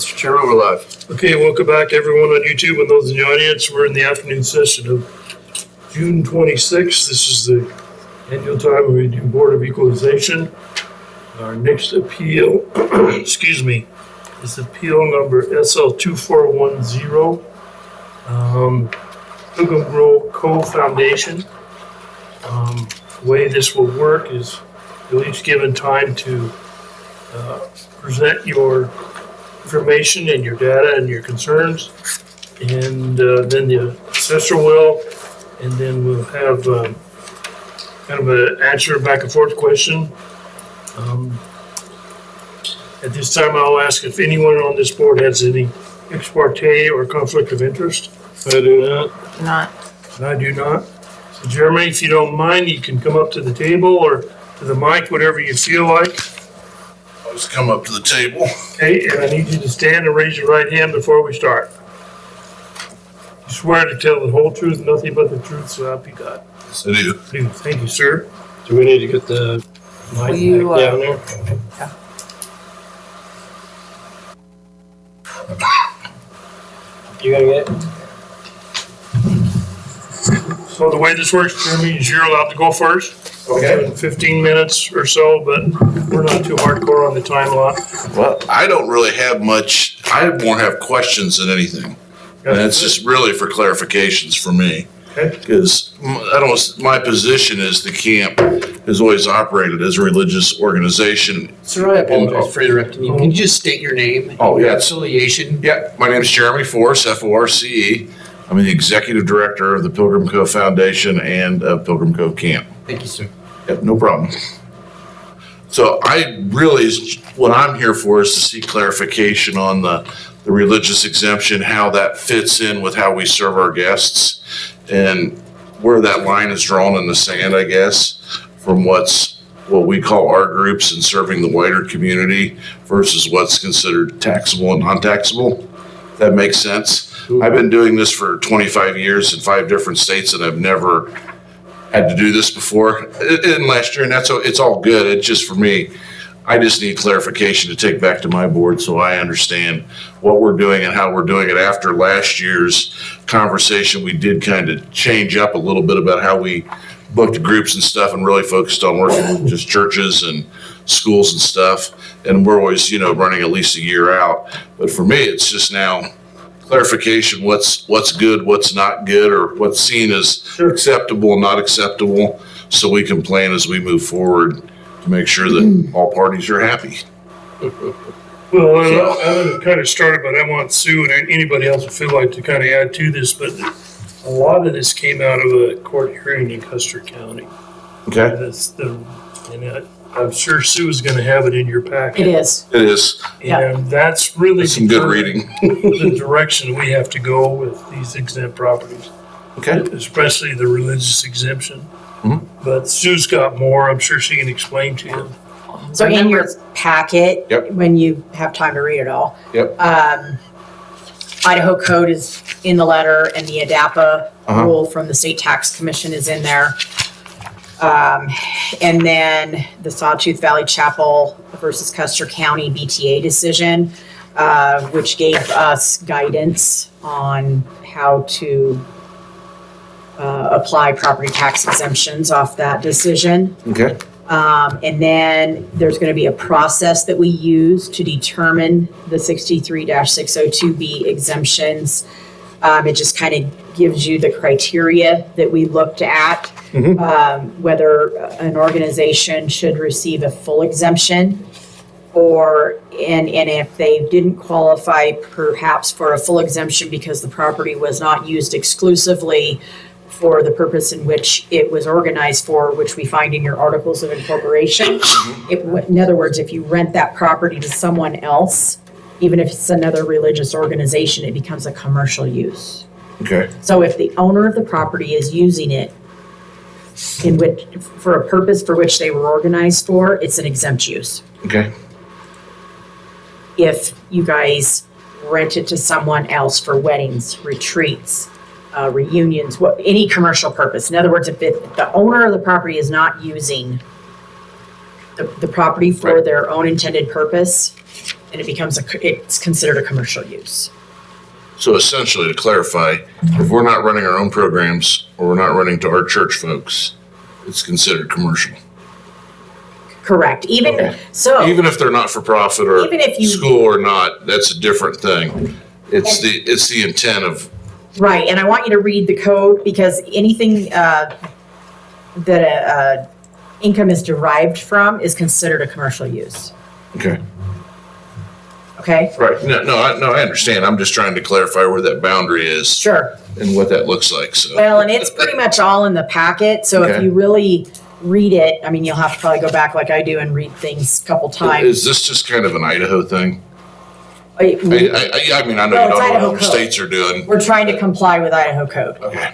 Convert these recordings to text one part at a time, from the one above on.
Mr. Chairman, we're live. Okay, welcome back everyone on YouTube and those in the audience. We're in the afternoon session of June 26th. This is the annual time we do Board of Equalization. Our next appeal, excuse me, is appeal number SL 2410, Pilgrim Grove Co-Foundation. The way this will work is you'll each given time to present your information and your data and your concerns, and then the assessor will, and then we'll have kind of an answer back and forth question. At this time, I'll ask if anyone on this board has any ex parte or conflict of interest. I do not. Not. And I do not. So Jeremy, if you don't mind, you can come up to the table or to the mic, whatever you feel like. I'll just come up to the table. Okay, and I need you to stand and raise your right hand before we start. You swear to tell the whole truth, nothing but the truth, so help you God. Yes, I do. Please, thank you, sir. Do we need to get the mic You, back down there? You gonna get it? So the way this works, Jeremy, is you're allowed to go first. Okay. 15 minutes or so, but we're not too hardcore on the time lot. Well, I don't really have much. I more have questions than anything. And it's just really for clarifications for me. Okay. Because my position is the camp has always operated as a religious organization. Sir, I apologize for interrupting you. Can you just state your name? Oh, and your yeah. affiliation? Yeah, my name is Jeremy Force, Force. I'm the executive director of the Pilgrim Cove Foundation and Pilgrim Cove Camp. Thank you, sir. Yep, no problem. So what I'm here for is to seek clarification on the religious exemption, how that fits in with how we serve our guests, and where that line is drawn in the sand, I guess, from what we call our groups and serving the wider community versus what's considered taxable and non-taxable. If that makes sense. I've been doing this for 25 years in 5 different states, and I've never had to do this before in last year, and it's all good. It's just for me, I just need clarification to take back to my board so I understand what we're doing and how we're doing it. After last year's conversation, we did kind of change up a little bit about how we booked groups and stuff and really focused on working with just churches and schools and stuff. And we're always, running at least a year out. But for me, it's just now clarification, what's good, what's not good, or what's seen as acceptable and not acceptable, so we can plan as we move forward to make sure that all parties are happy. Well, I'm going to kind of start, but I want Sue and anybody else who feel like to kind of add to this, but a lot of this came out of a court hearing in Custer County. Okay. I'm sure Sue is going to have it in your packet. It is. It is. And that's really Some good reading. the direction we have to go with these exempt properties. Okay. Especially the religious exemption. Mhm. But Sue's got more. I'm sure she can explain to you. So in your packet, Yep. when you have time to read it all, Yep. Idaho code is in the letter, and the ADAPA Uh-huh. rule from the State Tax Commission is in there. And then the Sawtooth Valley Chapel versus Custer County BTA decision, which gave us guidance on how to apply property tax exemptions off that decision. Okay. And then there's going to be a process that we use to determine the 63-602B exemptions. It just kind of gives you the criteria that we looked at, whether an organization should receive a full exemption, and if they didn't qualify perhaps for a full exemption because the property was not used exclusively for the purpose in which it was organized for, which we find in your articles of incorporation. In other words, if you rent that property to someone else, even if it's another religious organization, it becomes a commercial use. Okay. So if the owner of the property is using it for a purpose for which they were organized for, it's an exempt use. Okay. If you guys rent it to someone else for weddings, retreats, reunions, any commercial purpose. In other words, if the owner of the property is not using the property for their own intended purpose, and it's considered a commercial use. So essentially, to clarify, if we're not running our own programs or we're not running to our church folks, it's considered commercial. Correct. Even Okay. so, Even if they're not for profit or Even if you- school or not, that's a different thing. It's the intent of, right. And I want you to read the code because anything that income is derived from is considered a commercial use. okay. Okay. Right. No, I understand. I'm just trying to clarify where that boundary is Sure. and what that looks like. So, Well, and it's pretty much all in the packet. So if Okay. you really read it, I mean, you'll have to probably go back like I do and read things a couple times. is this just kind of an Idaho thing? I- I mean, I know No, you it's don't know what Idaho other code. states are doing. We're trying to comply with Idaho code. Okay.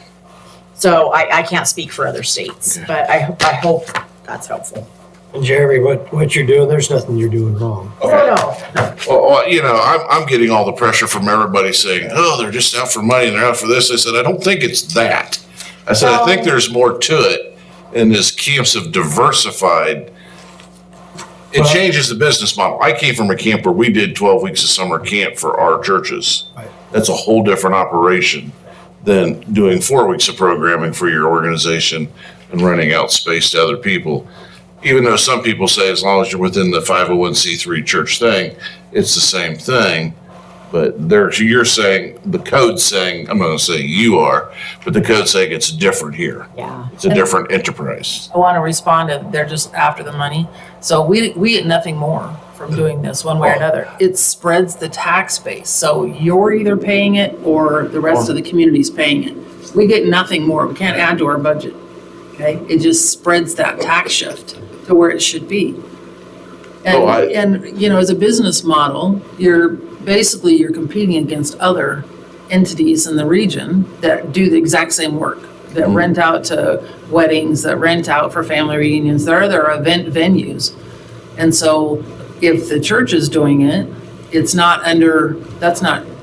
So I can't speak for other states, Okay. but I hope that's helpful. And Jeremy, what you're doing, there's nothing you're doing wrong. Oh, no. Well, I'm getting all the pressure from everybody saying, "Oh, they're just out for money and they're out for this." I said, "I don't think it's that." I said, "I think there's more to it." And as camps have diversified, it Well- changes the business model. I came from a camp where we did 12 weeks of summer camp for our churches. Right. That's a whole different operation than doing 4 weeks of programming for your organization and renting out space to other people. Even though some people say as long as you're within the 501c3 church thing, it's the same thing. But you're saying, the code's saying, I'm not gonna say you are, but the code's saying it's different here. Yeah. It's a different enterprise. I want to respond to, they're just after the money. So we get nothing more from doing this one way or another. It spreads the tax base. So you're either paying it or the rest of the community's paying it. We get nothing more. We can't add to our budget. Okay? It just spreads that tax shift to where it should be. And as a business model, you're competing against other entities in the region that do the exact same work, that rent out to weddings, that rent out for family reunions. There are event venues. And so if the church is doing it, that's not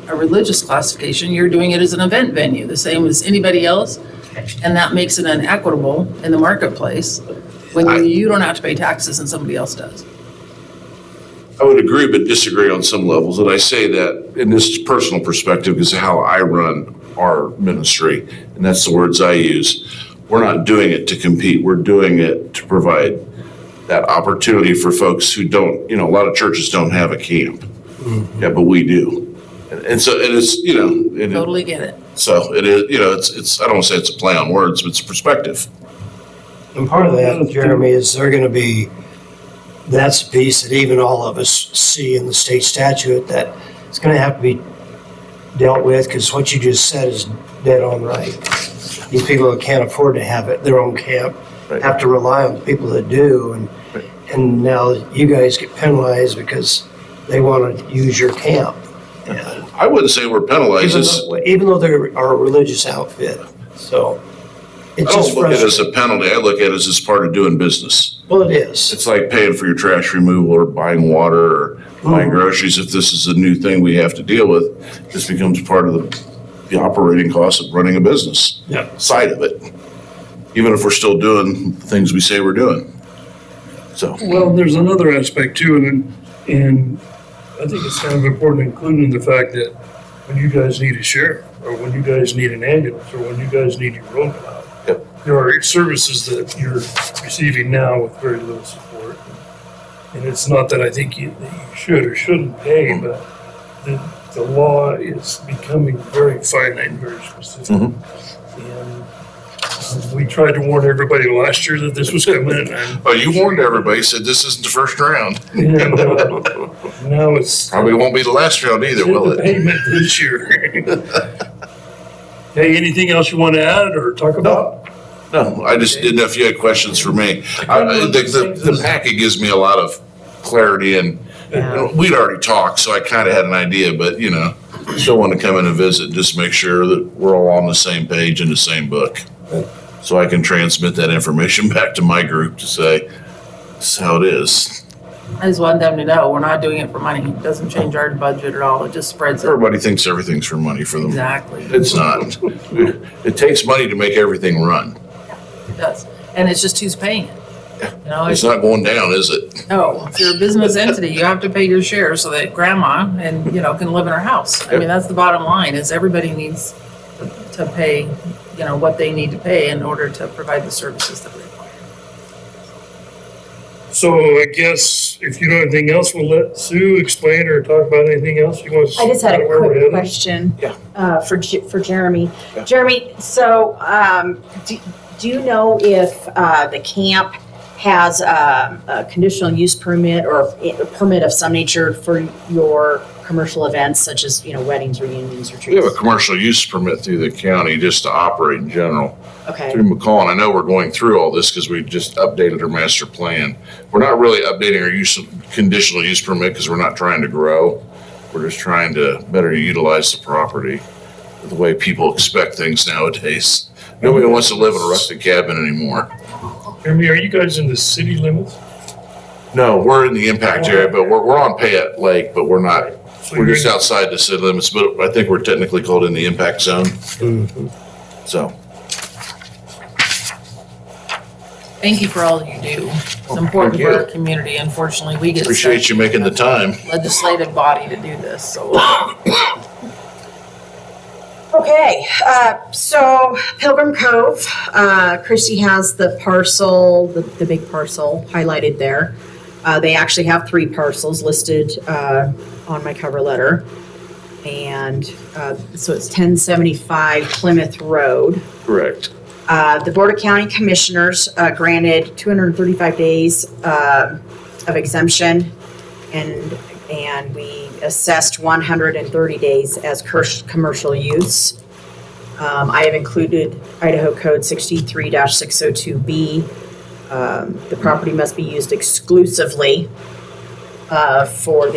a religious classification. You're doing it as an event venue, the same as anybody else. And that makes it inequitable in the marketplace when you don't have to pay taxes and somebody else does. I would agree but disagree on some levels. And I say that in this personal perspective because of how I run our ministry. And that's the words I use. We're not doing it to compete. We're doing it to provide that opportunity for folks who don't, a lot of churches don't have a camp. Yeah, but we do. And so it is, Totally get it. so it is, it's, I don't want to say it's a play on words, but it's a perspective. And part of that, Jeremy, is they're gonna be, that's a piece that even all of us see in the state statute that it's gonna have to be dealt with, because what you just said is dead on right. These people that can't afford to have their own camp Right. have to rely on the people that do, and now you guys get penalized because they want to use your camp. And I wouldn't say we're penalized. even though they're a religious outfit, so I it's don't just look at it as frustrating. a penalty. I look at it as part of doing business. Well, it is. It's like paying for your trash removal or buying water or buying groceries. If this is a new thing we have to deal with, this becomes part of the operating cost of running a business Yeah. side of it. Even if we're still doing the things we say we're doing. So, Well, there's another aspect too, and I think it's kind of important, including the fact that when you guys need a sheriff, or when you guys need an ambulance, or when you guys need your road plowed, Yep. there are services that you're receiving now with very little support. And it's not that I think that you should or shouldn't pay, but the law is becoming very finite and very specific. Mhm. And we tried to warn everybody last year that this was coming, and you warned everybody, said this isn't the first round. now it's Probably won't be the last round either, hit will the it? pavement this year. Hey, anything else you want to add or talk about? No, I just didn't know if you had questions for me. The packet gives me a lot of clarity and we'd already talked, so I kind of had an idea, but still want to come in and visit, just make sure that we're all on the same page in the same book. So I can transmit that information back to my group to say, this is how it is. I just want them to know we're not doing it for money. It doesn't change our budget at all. It just spreads it. Everybody thinks everything's for money for them. Exactly. It's not. It takes money to make everything run. It does. And it's just who's paying it. You know, It's not going down, is it? no, if you're a business entity, you have to pay your share so that grandma and, you know, can live in her house. I mean, that's the bottom line, is everybody needs to pay, you know, what they need to pay in order to provide the services that we require. So I guess if you don't have anything else, we'll let Sue explain or talk about anything else you want to. I just had a where we're quick headed. question. Yeah. For Jeremy. Yeah. Jeremy, so, do you know if, the camp has, a conditional use permit or a permit of some nature for your commercial events such as, you know, weddings, reunions, retreats? We have a commercial use permit through the county just to operate in general. Okay, Through McCall, and I know we're going through all this because we just updated our master plan. We're not really updating our conditional use permit because we're not trying to grow. We're just trying to better utilize the property the way people expect things nowadays. Nobody wants to live in a rustic cabin anymore. Jeremy, are you guys in the city limits? No, we're in the impact area, but we're on Payette Lake, but we're not. So We're you're just outside the city limits, but I think we're technically called in the impact zone. So, Thank you for all you do. It's important thank for you. our community. Unfortunately, we get appreciate such you making the time. legislative body to do this, so. okay, so Pilgrim Cove, Christie has the parcel, the big parcel highlighted there. They actually have 3 parcels listed, on my cover letter. And, so it's 1075 Plymouth Road. Correct. The Board of County Commissioners granted 235 days of exemption, and we assessed 130 days as commercial use. I have included Idaho Code 63-602B. The property must be used exclusively for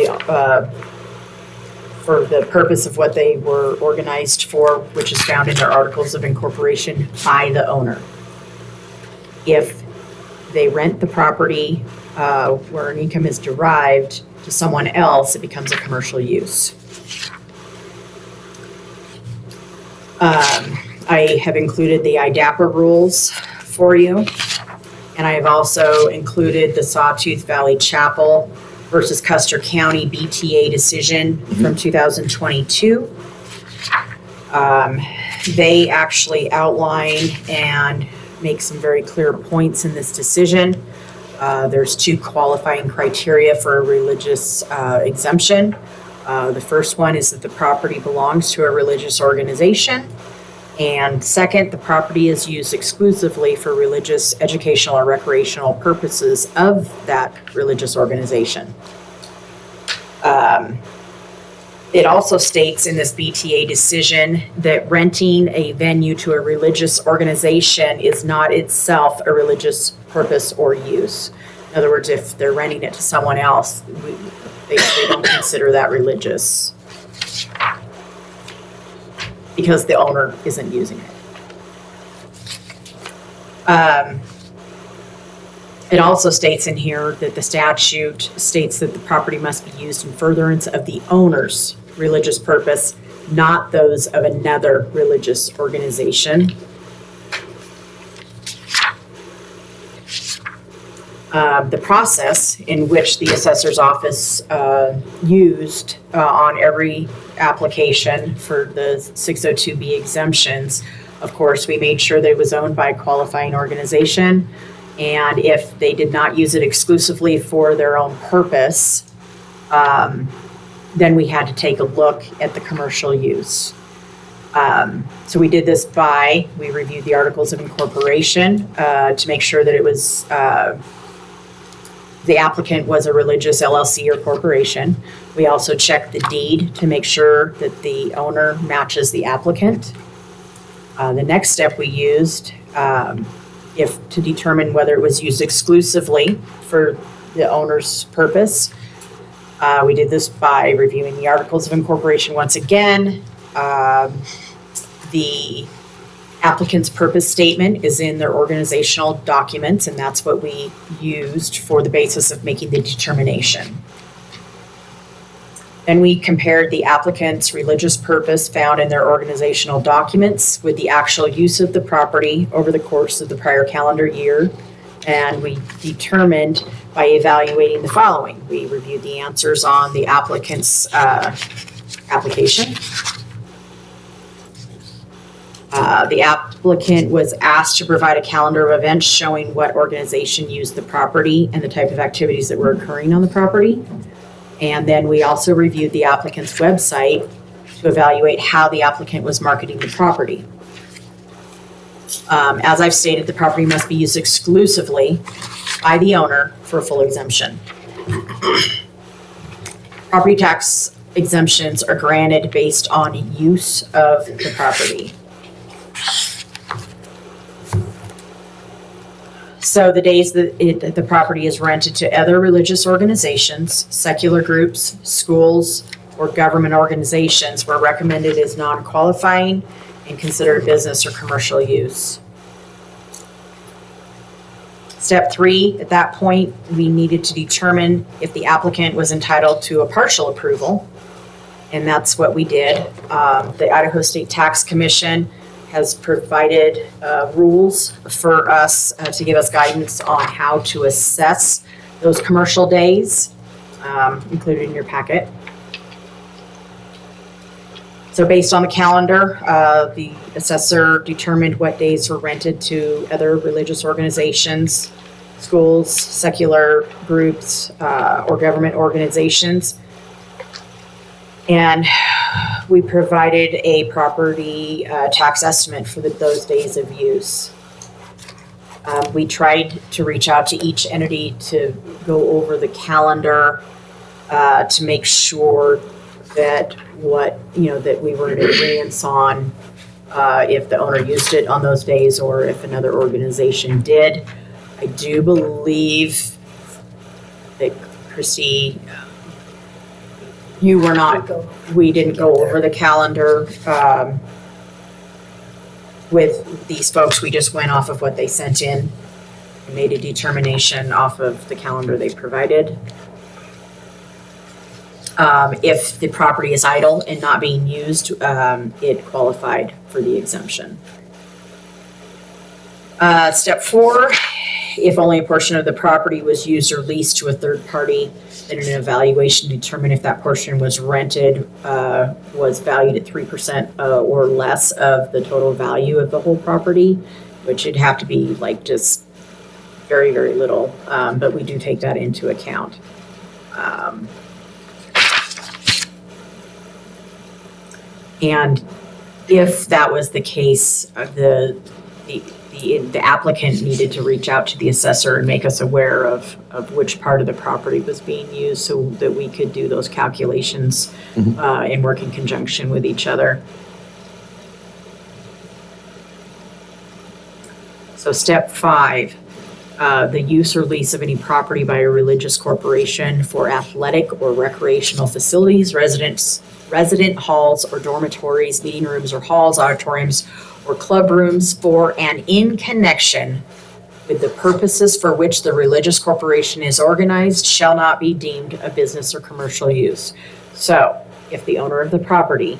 the purpose of what they were organized for, which is found in their articles of incorporation by the owner. If they rent the property where an income is derived to someone else, it becomes a commercial use. I have included the IDAPA rules for you, and I have also included the Sawtooth Valley Chapel versus Custer County BTA decision from 2022. They actually outline and make some very clear points in this decision. There's 2 qualifying criteria for a religious exemption. The first one is that the property belongs to a religious organization. And second, the property is used exclusively for religious, educational, or recreational purposes of that religious organization. It also states in this BTA decision that renting a venue to a religious organization is not itself a religious purpose or use. In other words, if they're renting it to someone else, they don't consider that religious because the owner isn't using it. It also states in here that the statute states that the property must be used in furtherance of the owner's religious purpose, not those of another religious organization. The process in which the assessor's office used on every application for the 602B exemptions, of course, we made sure that it was owned by a qualifying organization. And if they did not use it exclusively for their own purpose, then we had to take a look at the commercial use. So we did this we reviewed the articles of incorporation to make sure that it was, the applicant was a religious LLC or corporation. We also checked the deed to make sure that the owner matches the applicant. The next step we used, to determine whether it was used exclusively for the owner's purpose. We did this by reviewing the articles of incorporation once again. The applicant's purpose statement is in their organizational documents, and that's what we used for the basis of making the determination. Then we compared the applicant's religious purpose found in their organizational documents with the actual use of the property over the course of the prior calendar year And we determined by evaluating the following. We reviewed the answers on the applicant's application. The applicant was asked to provide a calendar of events showing what organization used the property and the type of activities that were occurring on the property. And then we also reviewed the applicant's website to evaluate how the applicant was marketing the property. As I've stated, the property must be used exclusively by the owner for a full exemption. Property tax exemptions are granted based on use of the property. So the days that the property is rented to other religious organizations, secular groups, schools, or government organizations were recommended as non-qualifying and considered business or commercial use. Step 3, at that point, we needed to determine if the applicant was entitled to a partial approval, and that's what we did. The Idaho State Tax Commission has provided rules for us to give us guidance on how to assess those commercial days, included in your packet. So based on the calendar, the assessor determined what days were rented to other religious organizations, schools, secular groups, or government organizations. And we provided a property tax estimate for those days of use. We tried to reach out to each entity to go over the calendar to make sure that that we were in agreement on if the owner used it on those days or if another organization did. I do believe that Christy, you were not, we didn't go over the calendar with these folks. We just went off of what they sent in and made a determination off of the calendar they provided. If the property is idle and not being used, it qualified for the exemption. Step 4, if only a portion of the property was used or leased to a third party, then an evaluation determined if that portion was rented, was valued at 3% or less of the total value of the whole property, which would have to be like just very, very little, but we do take that into account. And if that was the case, the applicant needed to reach out to the assessor and make us aware of which part of the property was being used so that we could do those calculations and work in conjunction with each other. So step 5, the use or lease of any property by a religious corporation for athletic or recreational facilities, resident halls or dormitories, meeting rooms or halls, auditoriums, or club rooms for and in connection with the purposes for which the religious corporation is organized shall not be deemed a business or commercial use. So if the owner of the property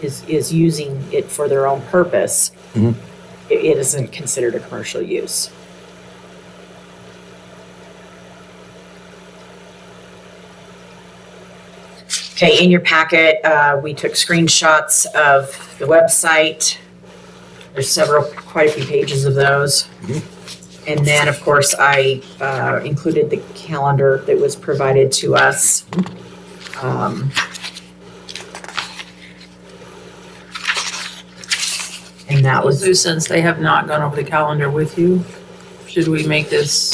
is using it for their own purpose, it isn't considered a commercial use. Okay, in your packet, we took screenshots of the website. There's quite a few pages of those. And then, of course, I included the calendar that was provided to us. And that was, So since they have not gone over the calendar with you, should we make this?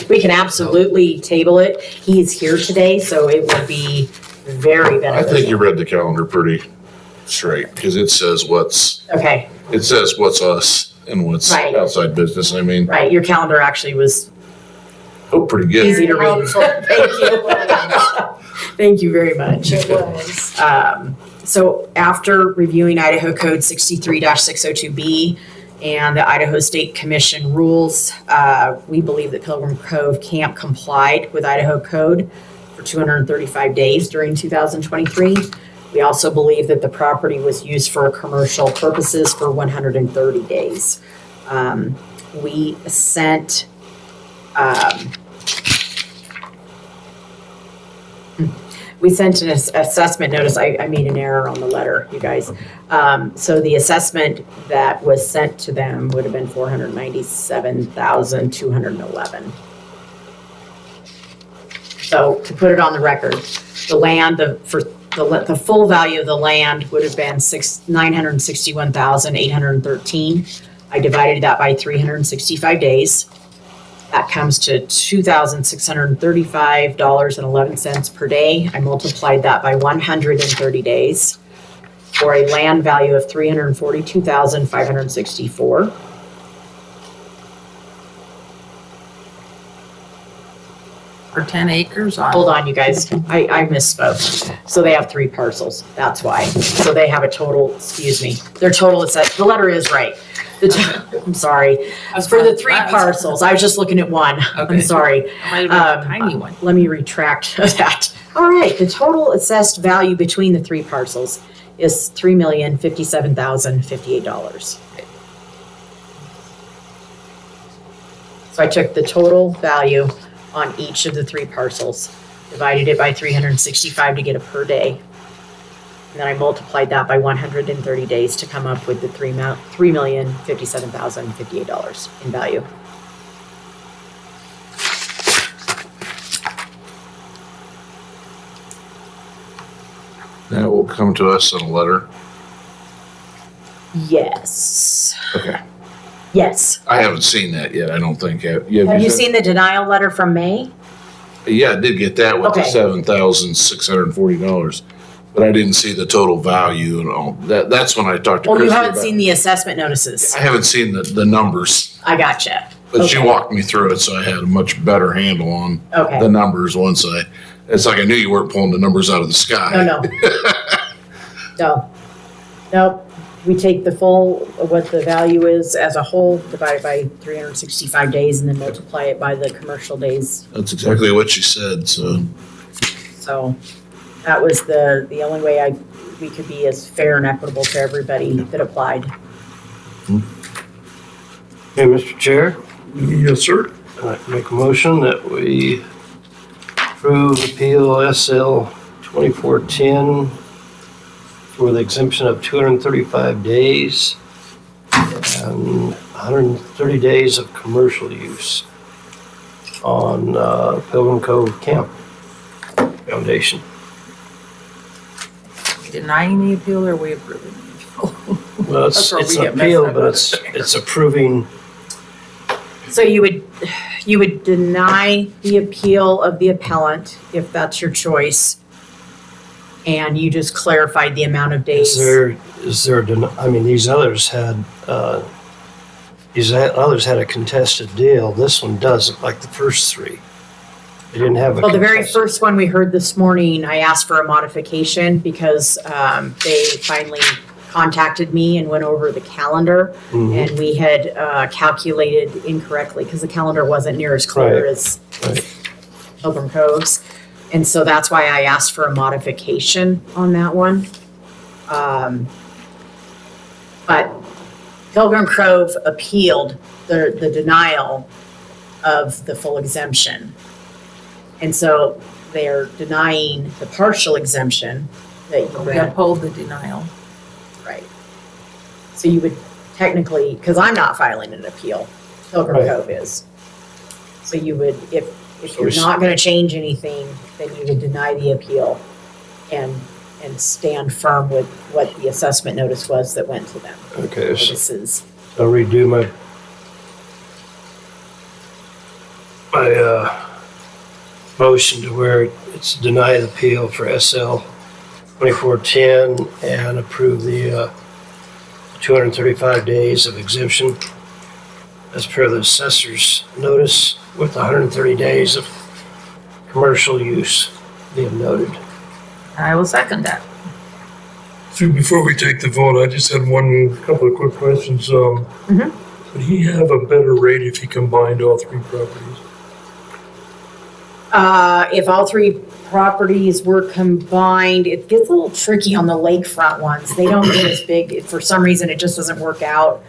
we can absolutely table it. He's here today, so it would be very I beneficial. think you read the calendar pretty straight, because it says what's us and what's Right. outside business. I mean, Right, your calendar actually was pretty good. easy to read. Thank you. Thank you very much. It was. So after reviewing Idaho Code 63-602B and the Idaho State Commission rules, we believe that Pilgrim Cove Camp complied with Idaho Code for 235 days during 2023. We also believe that the property was used for commercial purposes for 130 days. We sent We sent an assessment notice. I made an error on the letter, you guys. So the assessment that was sent to them would have been $497,211. So to put it on the record, the full value of the land would have been $961,813. I divided that by 365 days. That comes to $2,635.11 per day. I multiplied that by 130 days for a land value of $342,564. For 10 acres on. Hold on, you guys. I misspoke. So they have 3 parcels. That's why. So they have a total, excuse me, their total is that, the letter is right. I'm sorry. For the 3 parcels, I was just looking at one. I'm Okay. sorry. It might have been a tiny one. Let me retract that. All right, the total assessed value between the 3 parcels is $3,057,058. So I took the total value on each of the 3 parcels, divided it by 365 to get a per day. And then I multiplied that by 130 days to come up with the $3,057,058 in value. That will come to us in a letter. Yes. Okay. Yes. I haven't seen that yet, I don't think. Have Have you seen the denial letter from May? Yeah, I did get that with the Okay. $7,640, but I didn't see the total value and all. That's when I talked to Well, you Christie haven't about. seen the assessment notices. I haven't seen the numbers, I gotcha. but she Okay. walked me through it, so I had a much better handle on Okay. the numbers once it's like I knew you weren't pulling the numbers out of the sky. No. No. Nope. We take the full, what the value is as a whole, divide it by 365 days, and then multiply it by the commercial days. That's exactly what she said, so. So that was the only way we could be as fair and equitable to everybody that applied. Hey, Mr. Chair, Yes, sir. I'd like to make a motion that we approve appeal SL 2410 for the exemption of 235 days and 130 days of commercial use on Pilgrim Cove Camp Foundation. Denying the appeal or we approving the appeal? Well, That's it's where it's we an get messed appeal, up. but it's approving. So you would deny the appeal of the appellant if that's your choice. And you just clarified the amount of days. I mean, these others had a contested deal. This one doesn't, like the first 3. They didn't have a. Well, the very contested- first one we heard this morning, I asked for a modification because they finally contacted me and went over the calendar. Mhm. And we had calculated incorrectly because the calendar wasn't near as clear Right. as Right. Pilgrim Cove's. And so that's why I asked for a modification on that one. But Pilgrim Cove appealed the denial of the full exemption. And so they're denying the partial exemption that you We read. uphold the denial. Right. So you would technically, because I'm not filing an appeal, Pilgrim Right. Cove is. So you would, if So you're we- not gonna change anything, then you would deny the appeal and stand firm with what the assessment notice was that went to them. Okay, so This is, I'll redo my motion to where it's deny the appeal for SL 2410 and approve the 235 days of exemption as per the assessor's notice with 130 days of commercial use being noted. I will second that. So before we take the vote, I just had couple of quick questions. Would he have a better rate if he combined all 3 properties? if all 3 properties were combined, it gets a little tricky on the lakefront ones. They don't get as big. For some reason, it just doesn't work out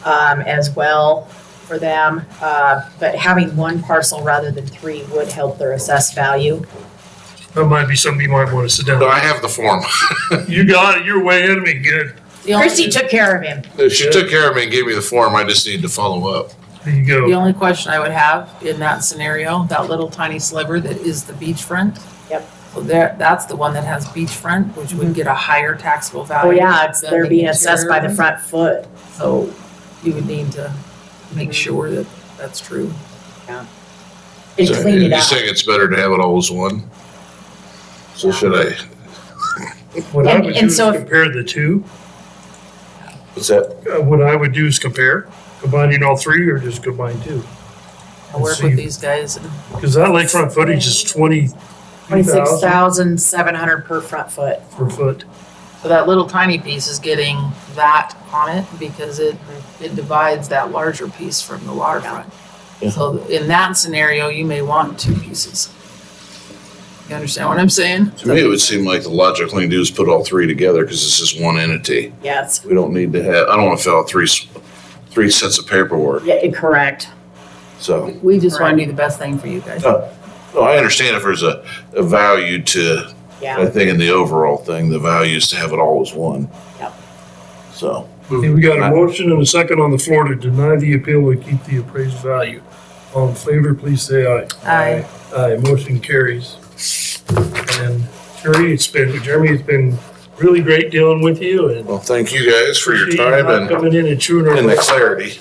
as well. for them. But having one parcel rather than three would help their assessed value. That might be something you might want to sit down. No, I have the form. You got it. You're way ahead of me. Good. The only- Christy took care of him. She took care of me and gave me the form. I just need to follow up. There you The go. only question I would have in that scenario, that little tiny sliver that is the beachfront. Yep. So that's the one that has beachfront, which would get a higher taxable Oh, value. yeah, than they're the being assessed by the interior front foot. one. So you would need to make sure that that's true. And So clean it you're out. saying it's better to have it all as one? So should I, What I And- would and do is so if- compare the two. what's that? What I would do is compare, combining all three or just combine two. I work with these guys and Because that lakefront footage is 26,000 $26,700 per front foot. per foot. so that little tiny piece is getting that on it because it divides that larger piece from the waterfront. Yeah. So in that scenario, you may want two pieces. You understand what I'm saying? To me, it would seem like the logical thing to do is put all three together because it's just one entity. Yes, We don't need to have, I don't want to fill out three sets of paperwork, yeah, correct. so. We just want to do the best thing for you guys. No, I understand if there's a value to, I Yeah, think in the overall thing, the value is to have it all as one. Yep. So, Okay, we got a motion and a second on the floor to deny the appeal and keep the appraised value. All in favor, please say aye. Aye. Aye, motion carries. And Jeremy, it's been really great dealing with you and well, thank you guys for your appreciate time not and coming in and chewing our. the clarity.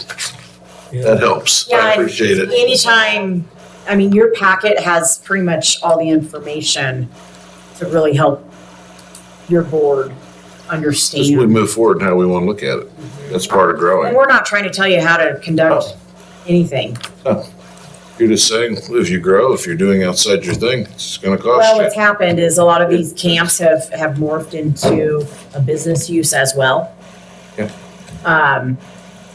Yeah. That helps. Yeah, I and appreciate it. anytime, I mean, your packet has pretty much all the information to really help your board As we understand. move forward and how we want to look at it. That's part of And growing. we're not trying to tell you how to conduct anything. You're just saying, if you grow, if you're doing outside your thing, it's going to Well, cost what's you. happened is a lot of these camps have morphed into a business use as well. Yeah.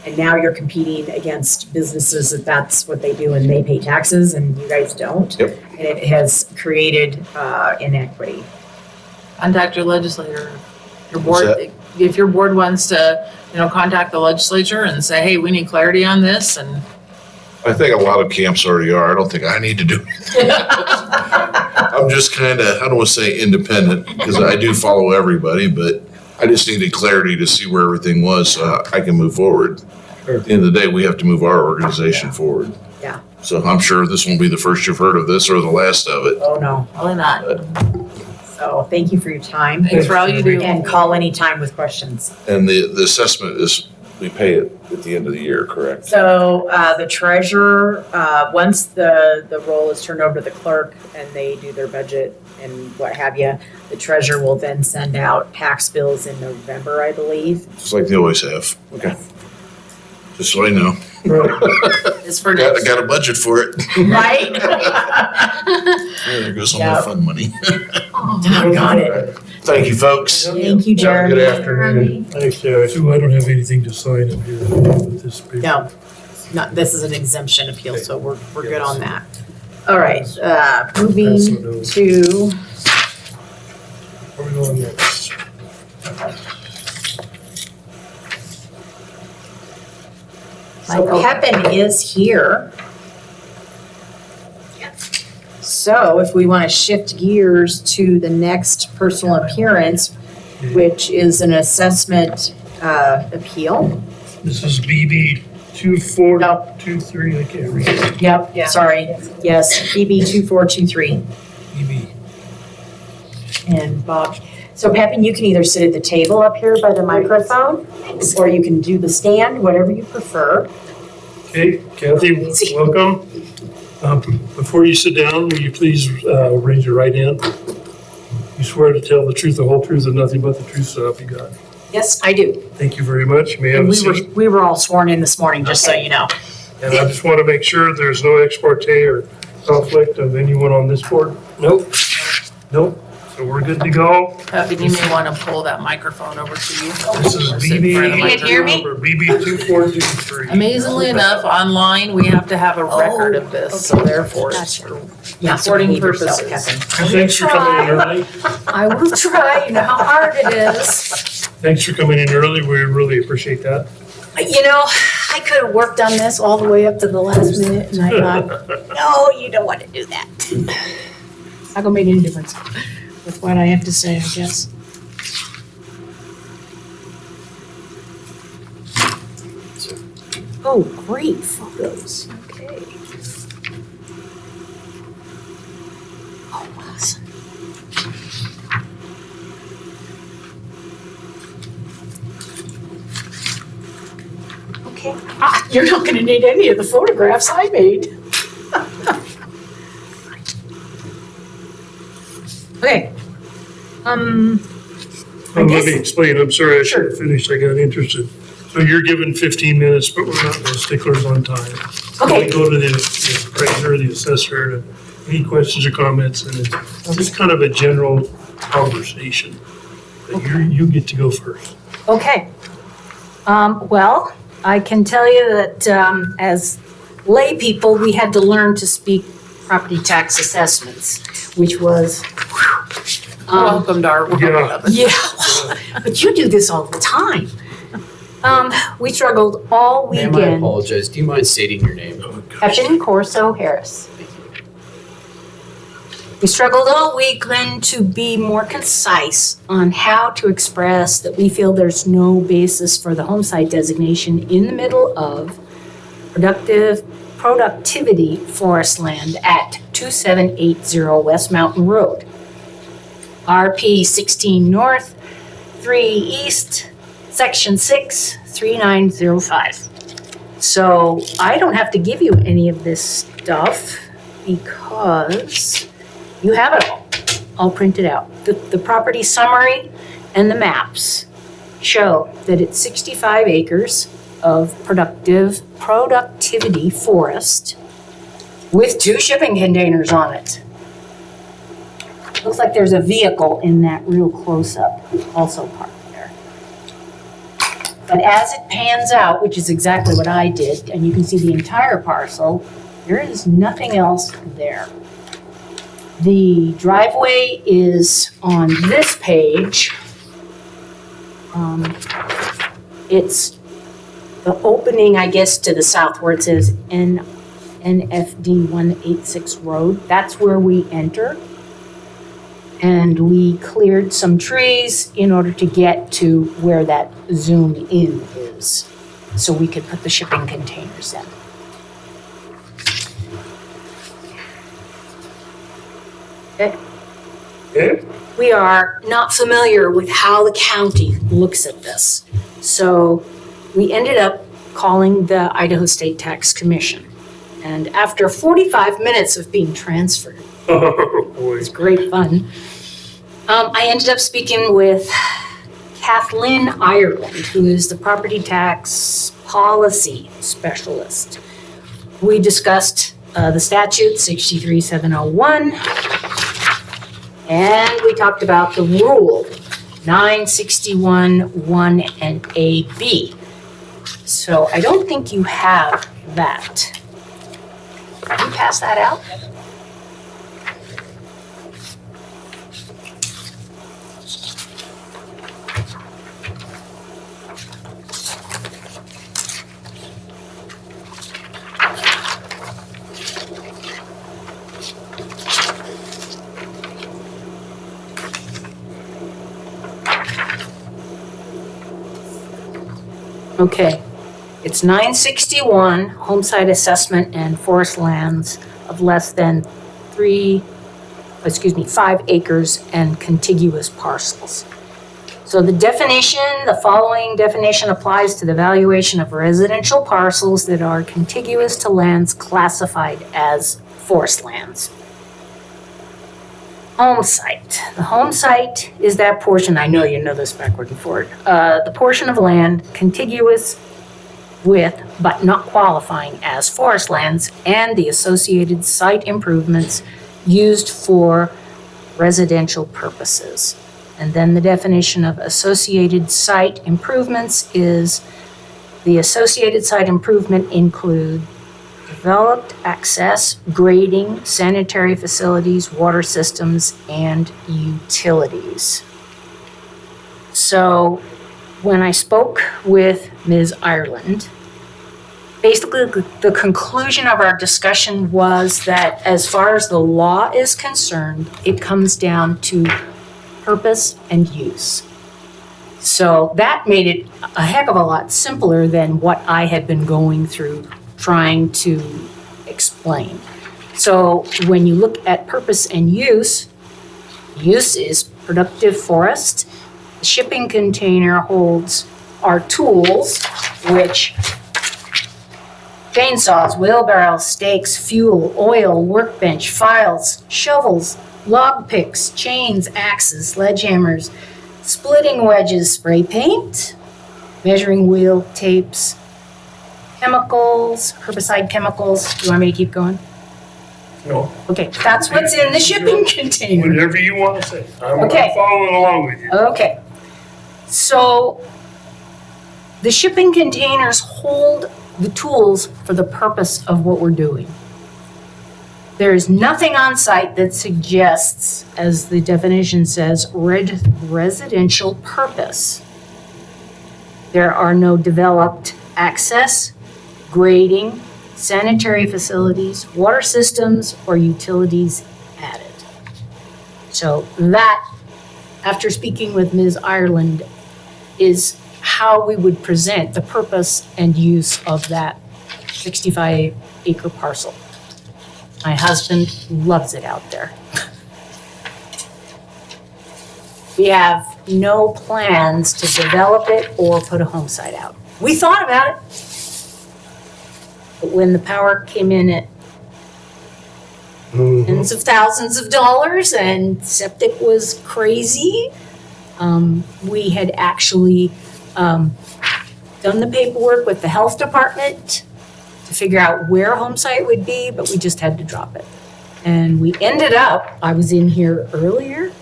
And now you're competing against businesses that's what they do and they pay taxes and you guys don't. Yep. And it has created inequity. Contact your legislator. Your What's board, if your board wants to, contact the legislature and say, hey, we need clarity on this and I think a lot of camps already are. I don't think I need to do anything. I'm just kind of, I don't want to say independent because I do follow everybody, but I just needed clarity to see where everything was so I can move forward. At the end of the day, we have to move our organization forward. Yeah. So I'm sure this won't be the first you've heard of this or the last of it. Oh, no. probably not. So thank you for your time Thanks for all you do. and call anytime with questions. And the assessment is, we pay it at the end of the year, correct? So the treasurer, once the role is turned over to the clerk and they do their budget and what have you, the treasurer will then send out tax bills in November, I believe. Just like they always have. Okay. Just so I know. Right. It's for I next. got a budget for it. Right? There goes all my Yep. fun money. Got it. Thank you, folks. Thank you, Jeremy. Good afternoon. Thanks, Jeremy. Sue, I don't have anything to sign up here with this paper. No, not, this is an exemption appeal, so we're good on that. All right, moving to, Where are we going next? so Pepin is here. So if we want to shift gears to the next personal appearance, which is an assessment appeal. This is BB 2423, I can't read it. Yep, sorry. Yes, BB 2423. BB. And Bob, so Pepin, you can either sit at the table up here by the microphone, or you can do the stand, whatever you prefer. Okay, Kathy, welcome. Before you sit down, will you please raise your right hand? You swear to tell the truth, the whole truth, and nothing but the truth, so help you God. Yes, I do. Thank you very much. May I have And a seat? we were all sworn in this morning, just so you know. And I just want to make sure there's no ex parte or conflict of anyone on this board? Nope. Nope. So we're good to go. Pepin, you may want to pull that microphone over to you. This is Or sit in front of the BB. Can you hear me? Number BB 2423. Amazingly enough, online, we have to have a record of this, so therefore it's for Yeah, so recording behave yourself, purposes. Pepin. Thanks for coming in early. I will try, you know how hard it is. Thanks for coming in early. We really appreciate that. You know, I could have worked on this all the way up to the last minute, and I thought, no, you don't want to do that. Not gonna make any difference with what I have to say, I guess. Oh, great photos. Okay. Oh, awesome. Okay. You're not gonna need any of the photographs I made. Okay. I Let guess- me explain, I'm sorry, I should Sure. have finished, I got interested. So you're given 15 minutes, but we're not no sticklers on time. Okay. We go to the appraiser, the assessor, any questions or comments, and it's just kind of a general conversation. But you get to go first. Okay. Well, I can tell you that as lay people, we had to learn to speak property tax assessments, which was, Welcome to our world Yeah. of it. yeah, but you do this all the time. We struggled all Ma'am, I weekend. apologize. Do you mind stating your name? Oh, gosh. Captain Corso Harris. We struggled all weekend to be more concise on how to express that we feel there's no basis for the homesite designation in the middle of productivity forest land at 2780 West Mountain Road. RP 16 North, 3 East, Section 6, 3905. So I don't have to give you any of this stuff because you have it all printed out. The property summary and the maps show that it's 65 acres of productivity forest with 2 shipping containers on it. Looks like there's a vehicle in that real close-up, also parked there. But as it pans out, which is exactly what I did, and you can see the entire parcel, there is nothing else there. The driveway is on this page. It's the opening, I guess, to the south where it says NFD 186 Road. That's where we enter. And we cleared some trees in order to get to where that zoom in is, so we could put the shipping containers in. Okay. Okay. We are not familiar with how the county looks at this. So we ended up calling the Idaho State Tax Commission. And after 45 minutes of being transferred, Oh, boy. it's great fun. I ended up speaking with Kathleen Ireland, who is the property tax policy specialist. We discussed the statute 63701, and we talked about the rule 961(1) and AB. So I don't think you have that. Can you pass that out? Okay, it's 961, homesite assessment and forest lands of less than 5 acres and contiguous parcels. So the following definition applies to the valuation of residential parcels that are contiguous to lands classified as forest lands. Home site. The home site is that portion, I know you know this backward and forward, the portion of land contiguous with, but not qualifying as forest lands and the associated site improvements used for residential purposes. And then the definition of associated site improvements is the associated site improvement include developed access, grading, sanitary facilities, water systems, and utilities. So when I spoke with Ms. Ireland, basically, the conclusion of our discussion was that as far as the law is concerned, it comes down to purpose and use. So that made it a heck of a lot simpler than what I had been going through trying to explain. So when you look at purpose and use is productive forest. The shipping container holds our tools, which chainsaws, wheelbarrows, stakes, fuel, oil, workbench, files, shovels, log picks, chains, axes, sledgehammers, splitting wedges, spray paint, measuring wheel, tapes, chemicals, herbicide chemicals. Do you want me to keep going? No, Okay, that's what's in the shipping container. whatever you want to say. I'm Okay. following along with you. Okay. So the shipping containers hold the tools for the purpose of what we're doing. There is nothing on site that suggests, as the definition says, residential purpose. There are no developed access, grading, sanitary facilities, water systems, or utilities added. So that, after speaking with Ms. Ireland, is how we would present the purpose and use of that 65-acre parcel. My husband loves it out there. We have no plans to develop it or put a home site out. We thought about it, but when the power came in at tens of thousands of dollars and septic was crazy, we had actually done the paperwork with the health department to figure out where a home site would be, but we just had to drop it. And we ended up, I was in here earlier,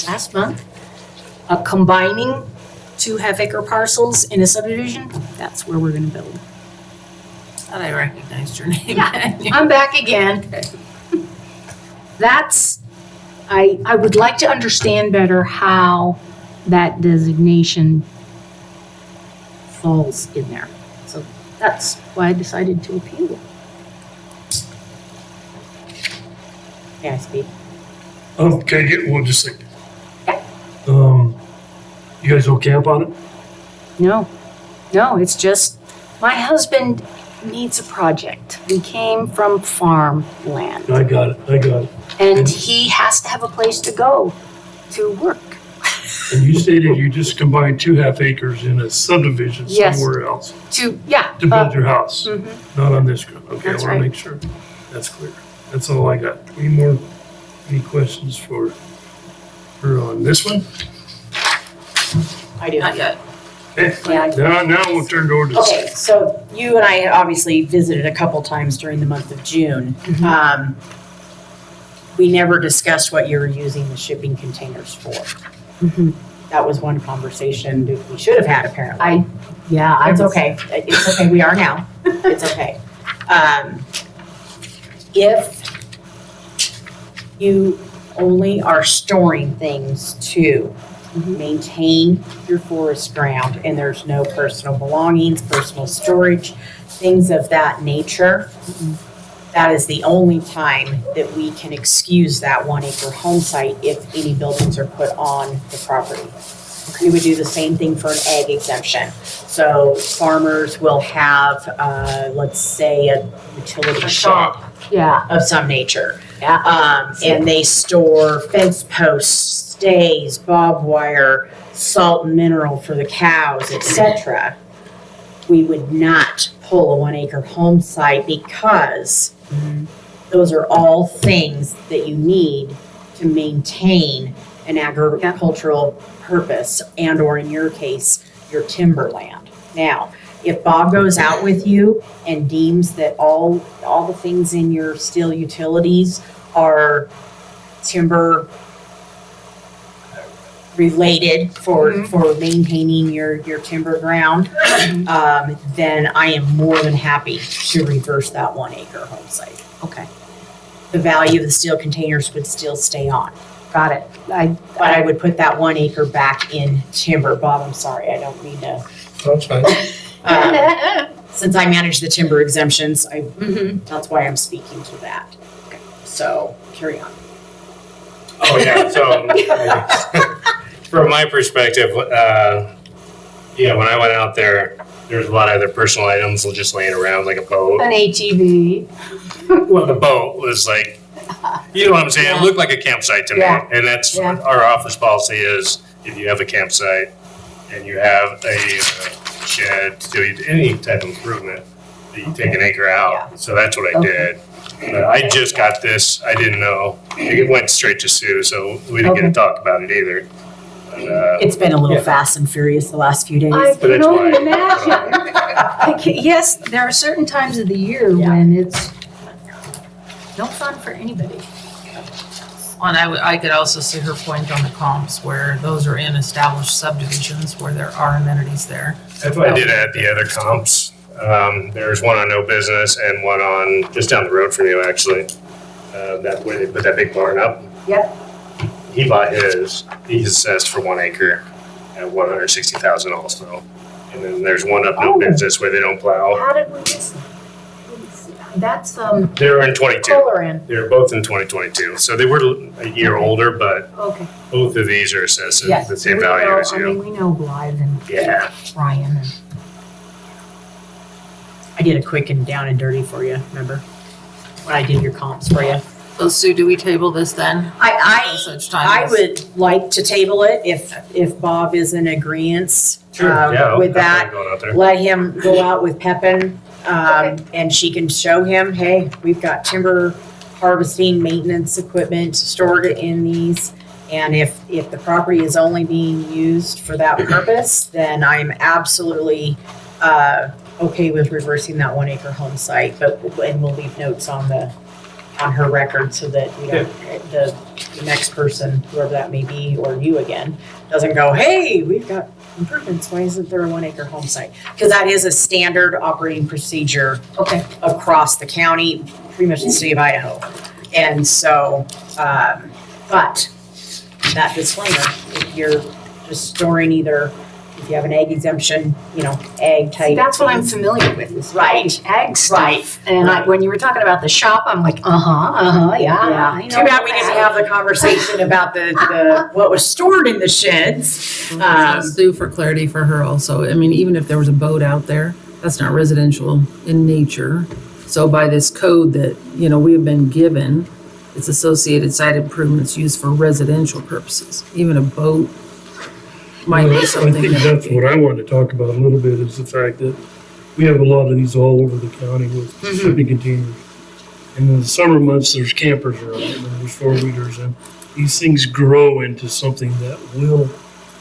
last month, combining 2 half-acre parcels in a subdivision. That's where we're gonna build. Thought I recognized your name. Yeah, I'm back again. That's, I would like to understand better how that designation falls in there. So that's why I decided to appeal. May I speak? Okay, well, just like, Yeah. you guys don't camp on it? No, it's just, my husband needs a project. We came from farmland, I got it. and he has to have a place to go to work. And you stated you just combined 2 half acres in a subdivision Yes. somewhere else To build your house, mhm. not on this group. Okay, I That's want right. to make sure that's clear. That's all I got. Any questions for her on this one? I do. Not yet. Okay, Yeah. now we'll turn it over to. Okay, so you and I obviously visited a couple times during the month of June. We never discussed what you were using the shipping containers for. Mhm. That was one conversation that we should have had apparently. I It's was- okay, it's okay, we are now, it's okay. If you only are storing things to maintain your forest ground and there's no personal belongings, personal storage, things of that nature, that is the only time that we can excuse that 1 acre home site if any buildings are put on the property. We would do the same thing for an ag exemption. So farmers will have, let's say, a utility shed Yeah, of some nature. yeah. And they store fence posts, stays, barbed wire, salt and mineral for the cows, etc. We would not pull a 1 acre home site because those are all things that you need to maintain an agricultural purpose and or in your case, your timberland. Now, if Bob goes out with you and deems that all the things in your steel utilities are timber related for maintaining your timber ground, then I am more than happy to reverse that 1 acre home site. Okay, The value of the steel containers would still stay on, got it. but I would put that 1 acre back in timber. Bob, I'm sorry, I don't mean to. That's fine. since I manage the timber exemptions, Mhm. that's why I'm speaking to that. So, carry on. Oh, yeah, so from my perspective, yeah, when I went out there, there was a lot of other personal items just laying around, like a boat. An ATV. Well, the boat was like, you know what I'm saying? It looked like a campsite to me. Yeah. And that's Yeah. our office policy is if you have a campsite and you have a shed, to do any type of improvement, that you take an acre out. So that's what I did. But I just got this. I didn't know. It went straight to Sue, so we didn't get to talk about it either. But, It's been a little Yeah. fast and furious the last few days. I But can that's only why. imagine. Yes, there are certain times of the year Yeah. when it's no fun for anybody. And I could also see her point on the comps where those are in established subdivisions where there are amenities there. That's what I did at the other comps. There's one on No Business and one on just down the road from you, actually. That where they put that big barn up. Yep. He bought his. He's assessed for 1 acre at 160,000 also. And then there's one up No Oh. Business where they don't plow. How did we miss that? That's They're in 22. Kohler in. They're both in 2022, so they were a year older, but Okay. both of these are assessed Yes. at the same we value know- as I you. mean, we know Blythe and Yeah. Ryan and. I did a quick and down and dirty for you, remember? When I did your comps for you. So Sue, do we table this then? I, Until such time I as- would like to table it if Bob is in agreement Sure. Yeah. I'll with that. definitely go out there. Let him go out with Pepin, and she can show him, hey, we've got timber harvesting, maintenance equipment stored in these. And if the property is only being used for that purpose, then I'm absolutely, okay with reversing that 1 acre home site, and we'll leave notes on her record so that, you know, the next person, whoever that may be, or you again, doesn't go, hey, we've got improvements, why isn't there a 1 acre home site? Because that is a standard operating procedure Okay. across the county, pretty much the state of Idaho. And so, but that disclaimer, if you're just storing either, if you have an ag exemption, you know, ag type. See, that's what I'm familiar with, is Right. ag stuff. Right. And when you were talking about the shop, I'm like, yeah, Yeah, I know. too bad we didn't have the conversation about the what was stored in the sheds. Sue, for clarity for her also, I mean, even if there was a boat out there, that's not residential in nature. So by this code that, you know, we have been given, it's associated site improvements used for residential purposes. Even a boat might be I something think that. that's what I wanted to talk about a little bit, is the fact that we have a lot of these all over the county with shipping containers. And in the summer months, there's campers around, and there's four-wheelers, and these things grow into something that will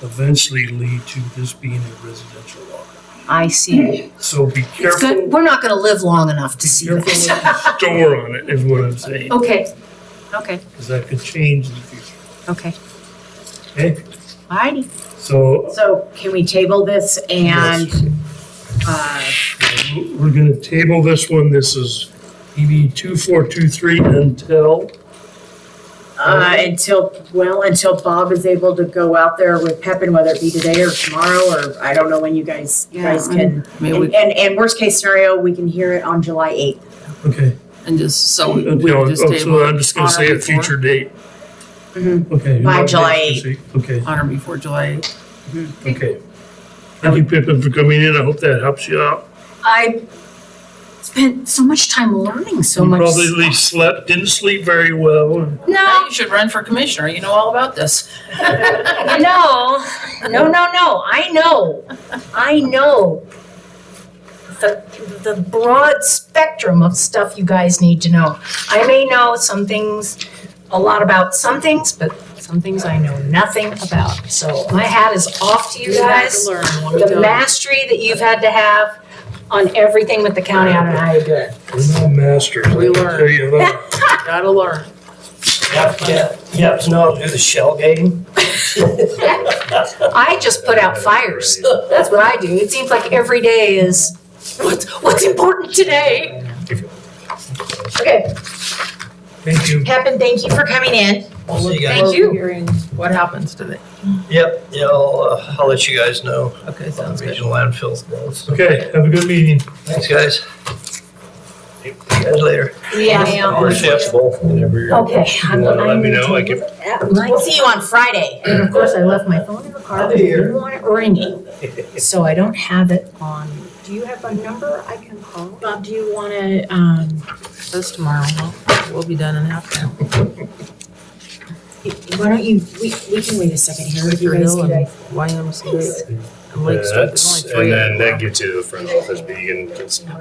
eventually lead to this being a residential lot. I see. So be It's careful, good, we're not gonna live long enough to see careful this. what you store on it, is what I'm saying, Okay, okay, because that could change in the future, okay. okay? Alrighty. So So can we table this and, we're gonna table this one. This is EB 2423 until, until Bob is able to go out there with Pepin, whether it be today or tomorrow, or I don't know when you guys can. I mean, we- And worst case scenario, we can hear it on July 8th. okay. And just, so we Until, could just oh, table. so I'm just gonna on or say a before- future date. Mhm. Okay. By not July date specific. Okay, On or before July 8th. okay. Thank you, Pippin, for coming in. I hope that helps you out. I spent so much time learning so You much. probably didn't sleep very well. Now No, you should run for commissioner. You know all about this. no, I know. The broad spectrum of stuff you guys need to know. I may know some things, a lot about some things, but some things I know nothing about. So my hat is off to you guys. The mastery that you've had to have on everything with the county, I don't know how you do it. We're not masters. We I can learn. tell you that. Gotta learn. You have to know how to do the shell game. I just put out fires. That's what I do. It seems like every day is, what's important today? Okay. Thank you. Pepin, thank you for coming in. We'll see you guys. Thank you. Hearing what happens to it. Yep, yeah, I'll let you guys know. Okay, sounds good. Regional landfill goes. Okay, have a good meeting. Thanks, guys. See you guys later. Yeah. We're flexible whenever you're. Okay. You wanna let me know, I can, We'll see you on Friday. And of course, I left my phone in the car, but I didn't want it ringing. So I don't have it on. Do you have a number I can call? Bob, do you want to, Says tomorrow, we'll be done in half an hour. why don't you, we can wait a second here. What do you guys Hill do? and YMCA and Lake Street, there's only that's, three. and then that gets you to the front office, but you can just tell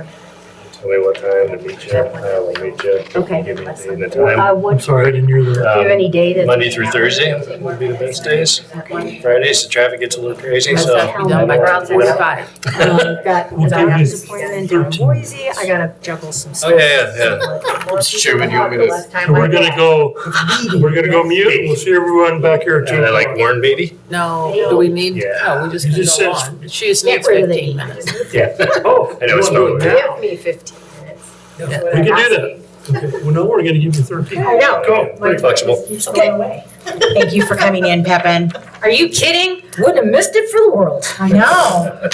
me what time to meet you. I will meet you. Okay. Give me a day and a time. I'm What, do sorry, I didn't hear that. you have any data? Monday through Thursday would be the best days. Fridays, the traffic gets a little crazy, Must so. have to be done by Route 45. I've got We'll a give you doctor's appointment in Boise, I gotta juggle some stuff. Oh, yeah. Mr. Chairman, you want me to- So we're gonna go mute, and we'll see everyone back here And I too. like Warren Beatty. No, do we need, Yeah. no, we just You can just go said- on. She just Get needs rid of the 15 heat. minutes. Yeah. Oh. I know it's you wanna do it not- now? Give me 15 minutes. We can do that. Okay, well, no, we're gonna give you 13. I know. Go. Pretty flexible. Keeps going away. Thank you for coming in, Pepin. Are you kidding? Wouldn't have missed it for the world. I know.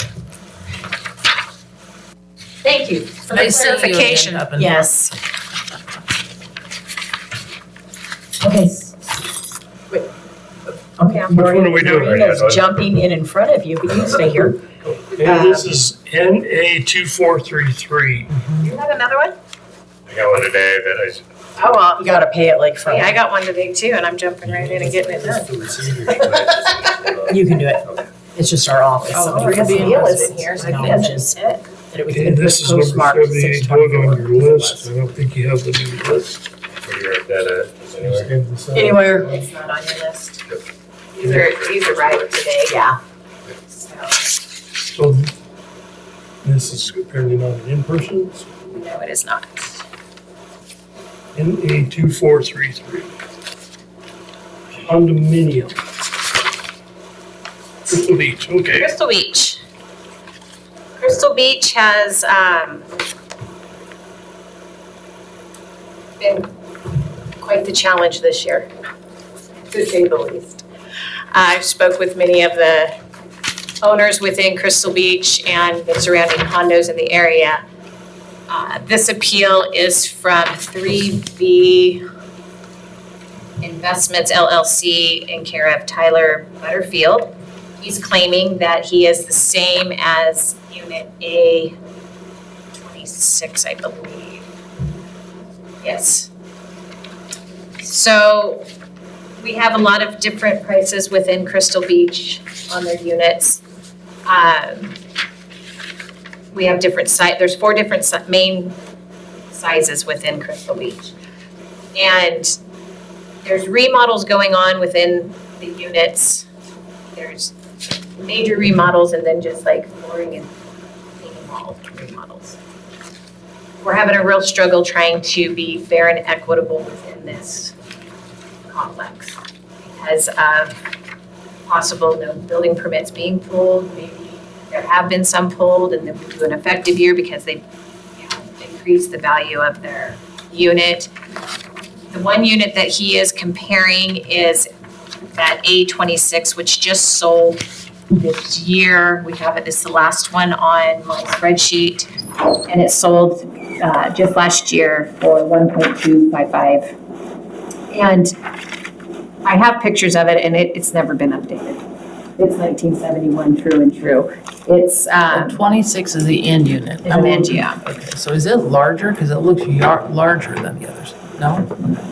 Thank you for the Nice seeing you again, clarification. Pepin. Yes. Okay. Wait. Okay, I'm Which one worried are we doing right Marina's now? jumping in front of you, but you stay here. And this is NA 2433. You have another one? I got one today that Oh, well. You gotta pay it like for. Hey, I got one today too, and I'm jumping right in and getting it done. You can do it. It's just our office. Oh, so we're gonna be in Neil it's- isn't here, so No, he it's doesn't just- sit. that it was And this is number postmarked 78 on your list. I don't think you have the new list. where you wrote that at. Anywhere. Anywhere. It's not on your list. These are right today. Yeah. So this is apparently not an in-person. No, it is not. NA 2433. Condominium. Crystal Beach, okay. Crystal Beach. Crystal Beach has been quite the challenge this year, to say the least. I spoke with many of the owners within Crystal Beach and the surrounding condos in the area. This appeal is from 3B Investments LLC in care of Tyler Butterfield. He's claiming that he is the same as Unit A26, I believe. Yes. So we have a lot of different prices within Crystal Beach on their units. We have different there's 4 different main sizes within Crystal Beach. And there's remodels going on within the units. There's major remodels and then just like flooring and painting wall remodels. We're having a real struggle trying to be fair and equitable within this complex because of possible no building permits being pulled. Maybe there have been some pulled and then we do an effective year because they increase the value of their unit. The one unit that he is comparing is that A26, which just sold this year. We have it as the last one on my spreadsheet. And it sold just last year for $1.255. And I have pictures of it and it's never been updated. It's 1971 through and through. It's, 26 is the end unit. yeah. Okay, so is it larger? Because it looks larger than the others. No?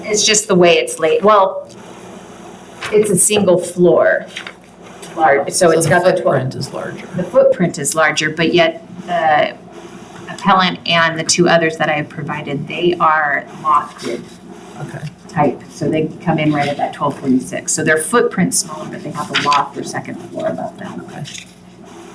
It's just the way it's laid. Well, it's a single floor. Large, so it's got the 12. footprint is larger. The footprint is larger, but yet the appellant and the 2 others that I have provided, they are lofted Okay. type. So they come in right at that 1246. So their footprint's smaller, but they have a loft or second floor above them. Okay.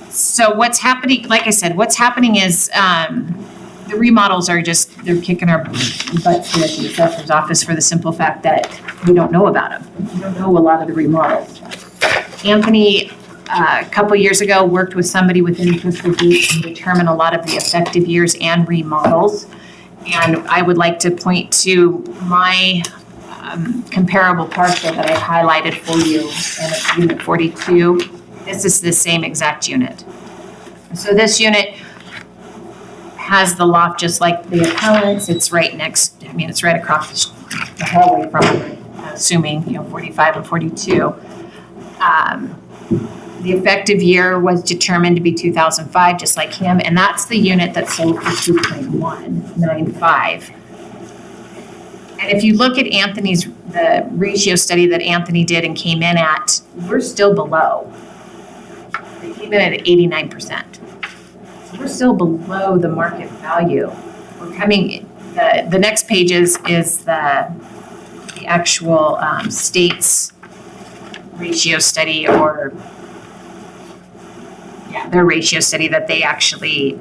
So what's happening, like I said, what's happening is the remodels are just, they're kicking our butts here at the assessor's office for the simple fact that we don't know about them. We don't know a lot of the remodels. Anthony, a couple years ago, worked with somebody within Crystal Beach to determine a lot of the effective years and remodels. And I would like to point to my comparable parcel that I highlighted for you, and it's unit 42. This is the same exact unit. So this unit has the loft just like the appellants. It's right next, I mean, it's right across the hallway from it, assuming, 45 and 42. The effective year was determined to be 2005, just like him, and that's the unit that sold for 2.195. And if you look at Anthony's, the ratio study that Anthony did and came in at, we're still below. They came in at 89%. So we're still below the market value. We're coming, the next page is the actual state's ratio study, or their ratio study that they actually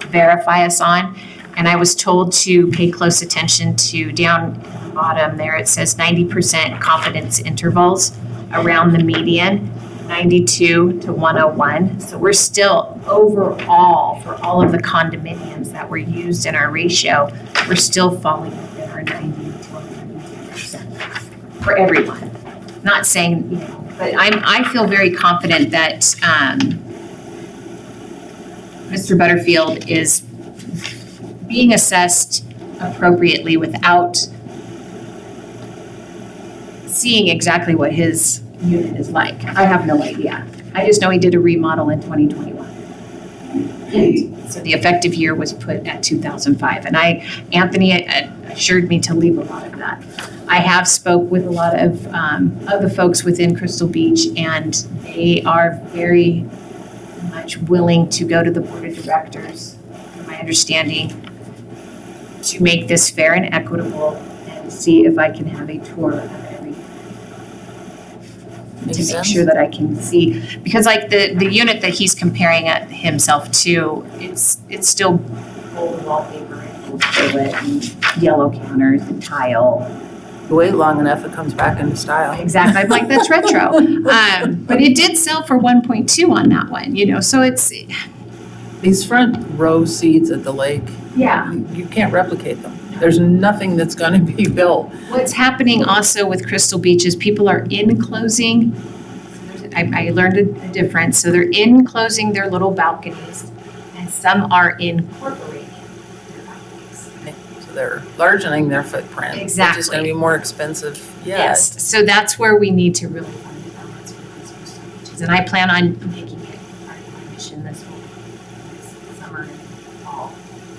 verify us on. And I was told to pay close attention to down at the bottom there. It says 90% confidence intervals around the median, 92 to 101. So we're still overall, for all of the condominiums that were used in our ratio, we're still falling within our 90 to 102% for everyone. Not saying, but I feel very confident that Mr. Butterfield is being assessed appropriately without seeing exactly what his unit is like. I have no idea. I just know he did a remodel in 2021. And so the effective year was put at 2005. And Anthony assured me to leave a lot of that. I have spoke with a lot of the folks within Crystal Beach, and they are very much willing to go to the board of directors, from my understanding, to make this fair and equitable, and see if I can have a tour of everything. To make sure that I can see, because like the unit that he's comparing himself to, it's still gold wallpaper and gold toilet and yellow counters and tile. You wait long enough, it comes back into style. Exactly. I'm like, that's retro. But it did sell for 1.2 on that one, so it's, These front row seats at the lake, yeah. you can't replicate them. There's nothing that's gonna be built. What's happening also with Crystal Beach is people are enclosing, I learned a difference, so they're enclosing their little balconies, and some are incorporating their balconies. So they're largening their footprint. Which is Exactly. gonna be more expensive yet. Yes, so that's where we need to really find the balance with these Crystal Beaches. And I plan on making it part of my mission this summer and fall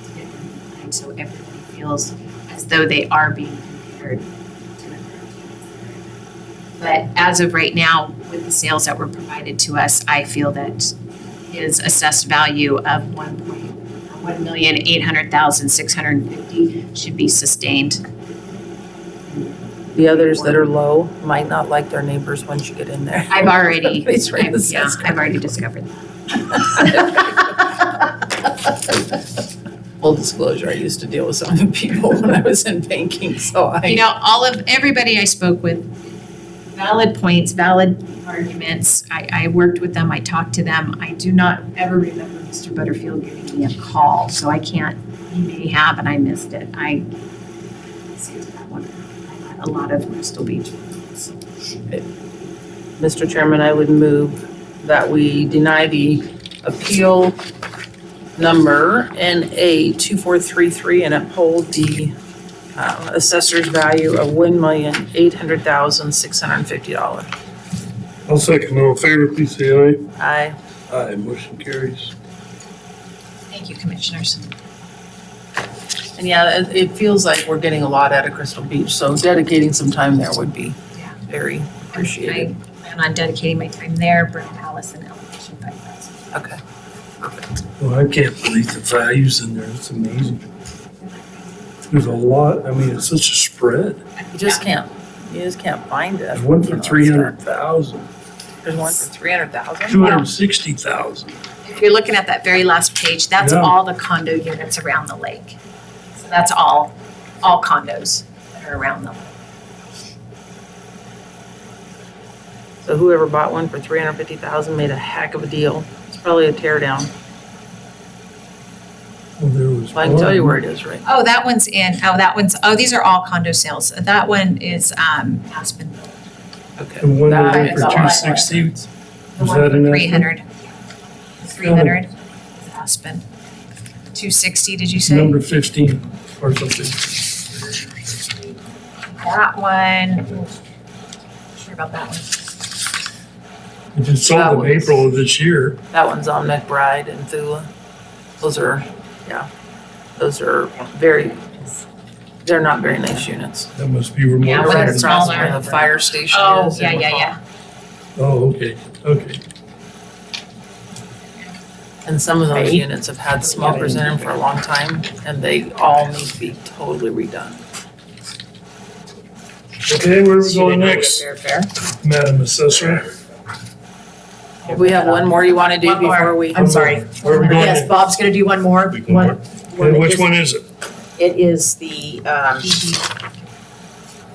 to get them in, so everybody feels as though they are being compared to the current units. But as of right now, with the sales that were provided to us, I feel that his assessed value of $1,800,650 should be sustained. The others that are low might not like their neighbors once you get in there. I've already, It's right, the yeah, sense. I've already discovered that. Full disclosure, I used to deal with some of the people when I was in banking, so Everybody I spoke with, valid points, valid arguments. I worked with them, I talked to them. I do not ever remember Mr. Butterfield giving me a call, so I can't, he may have and I missed it. I skipped that one. I had a lot of Crystal Beach ones. Mr. Chairman, I would move that we deny the appeal number NA 2433 and uphold the assessor's value of $1,800,650. I'll second. All in favor, please say aye. Aye. Aye, motion carries. Thank you, commissioners. And yeah, it feels like we're getting a lot out of Crystal Beach, so dedicating some time there would be Yeah. very appreciated. I plan on dedicating my time there, Brent Allison, Elevation 5000. Okay. Well, I can't believe the values in there. It's amazing. There's a lot. I mean, it's such a spread. You just can't find it. There's one for 300,000, There's one for 300,000? 260,000. If you're looking at that very last page, that's Yeah. all the condo units around the lake. So that's all condos that are around the lake. So whoever bought one for 350,000 made a heck of a deal. It's probably a tear down. Well, there was I can tell you where it is, right? Oh, that one's these are all condo sales. That one is, Aspen, Okay. The one That that is for all. 260, the is one that for an 300. 300, Aspen. 260, did you say? number 15 or something? That one, sure about that one. It just That sold in was- April of this year. That one's on McBride and Thula. Those are they're not very nice units. That must be remote. Yeah, They're but right it's across smaller. where the fire station Oh, is. in yeah. Oh, okay, okay. And some of those Right. units have had smokers in them for a long time, and they all need to be totally redone. Okay, where are we going next, Fair. Madam Assessor? We have one more you want to do One more. before we? I'm sorry. Where are we going Yes, next? Bob's gonna do one more. We can One- work. one And that which just- one is it? It is the,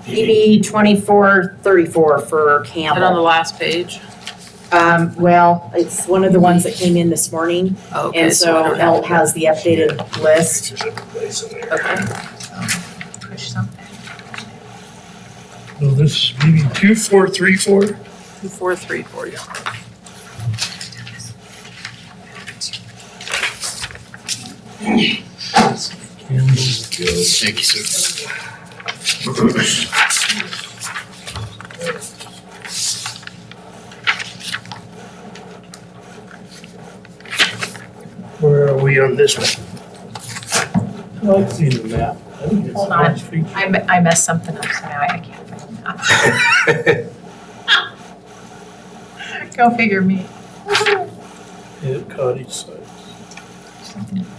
PB 2434 for Is it on the Campbell. last page? Well, it's one of the ones that came in this morning, Okay, and I so don't Elle have- has the updated list. Okay. Push something. Oh, this is maybe 2434? 2434, yeah. Thank you, sir. Where are we on this one? Oh, I've seen the map. I think it's Hold on. March feet. I messed something up, so now I can't find it. Go figure me. Yeah, cottage sites.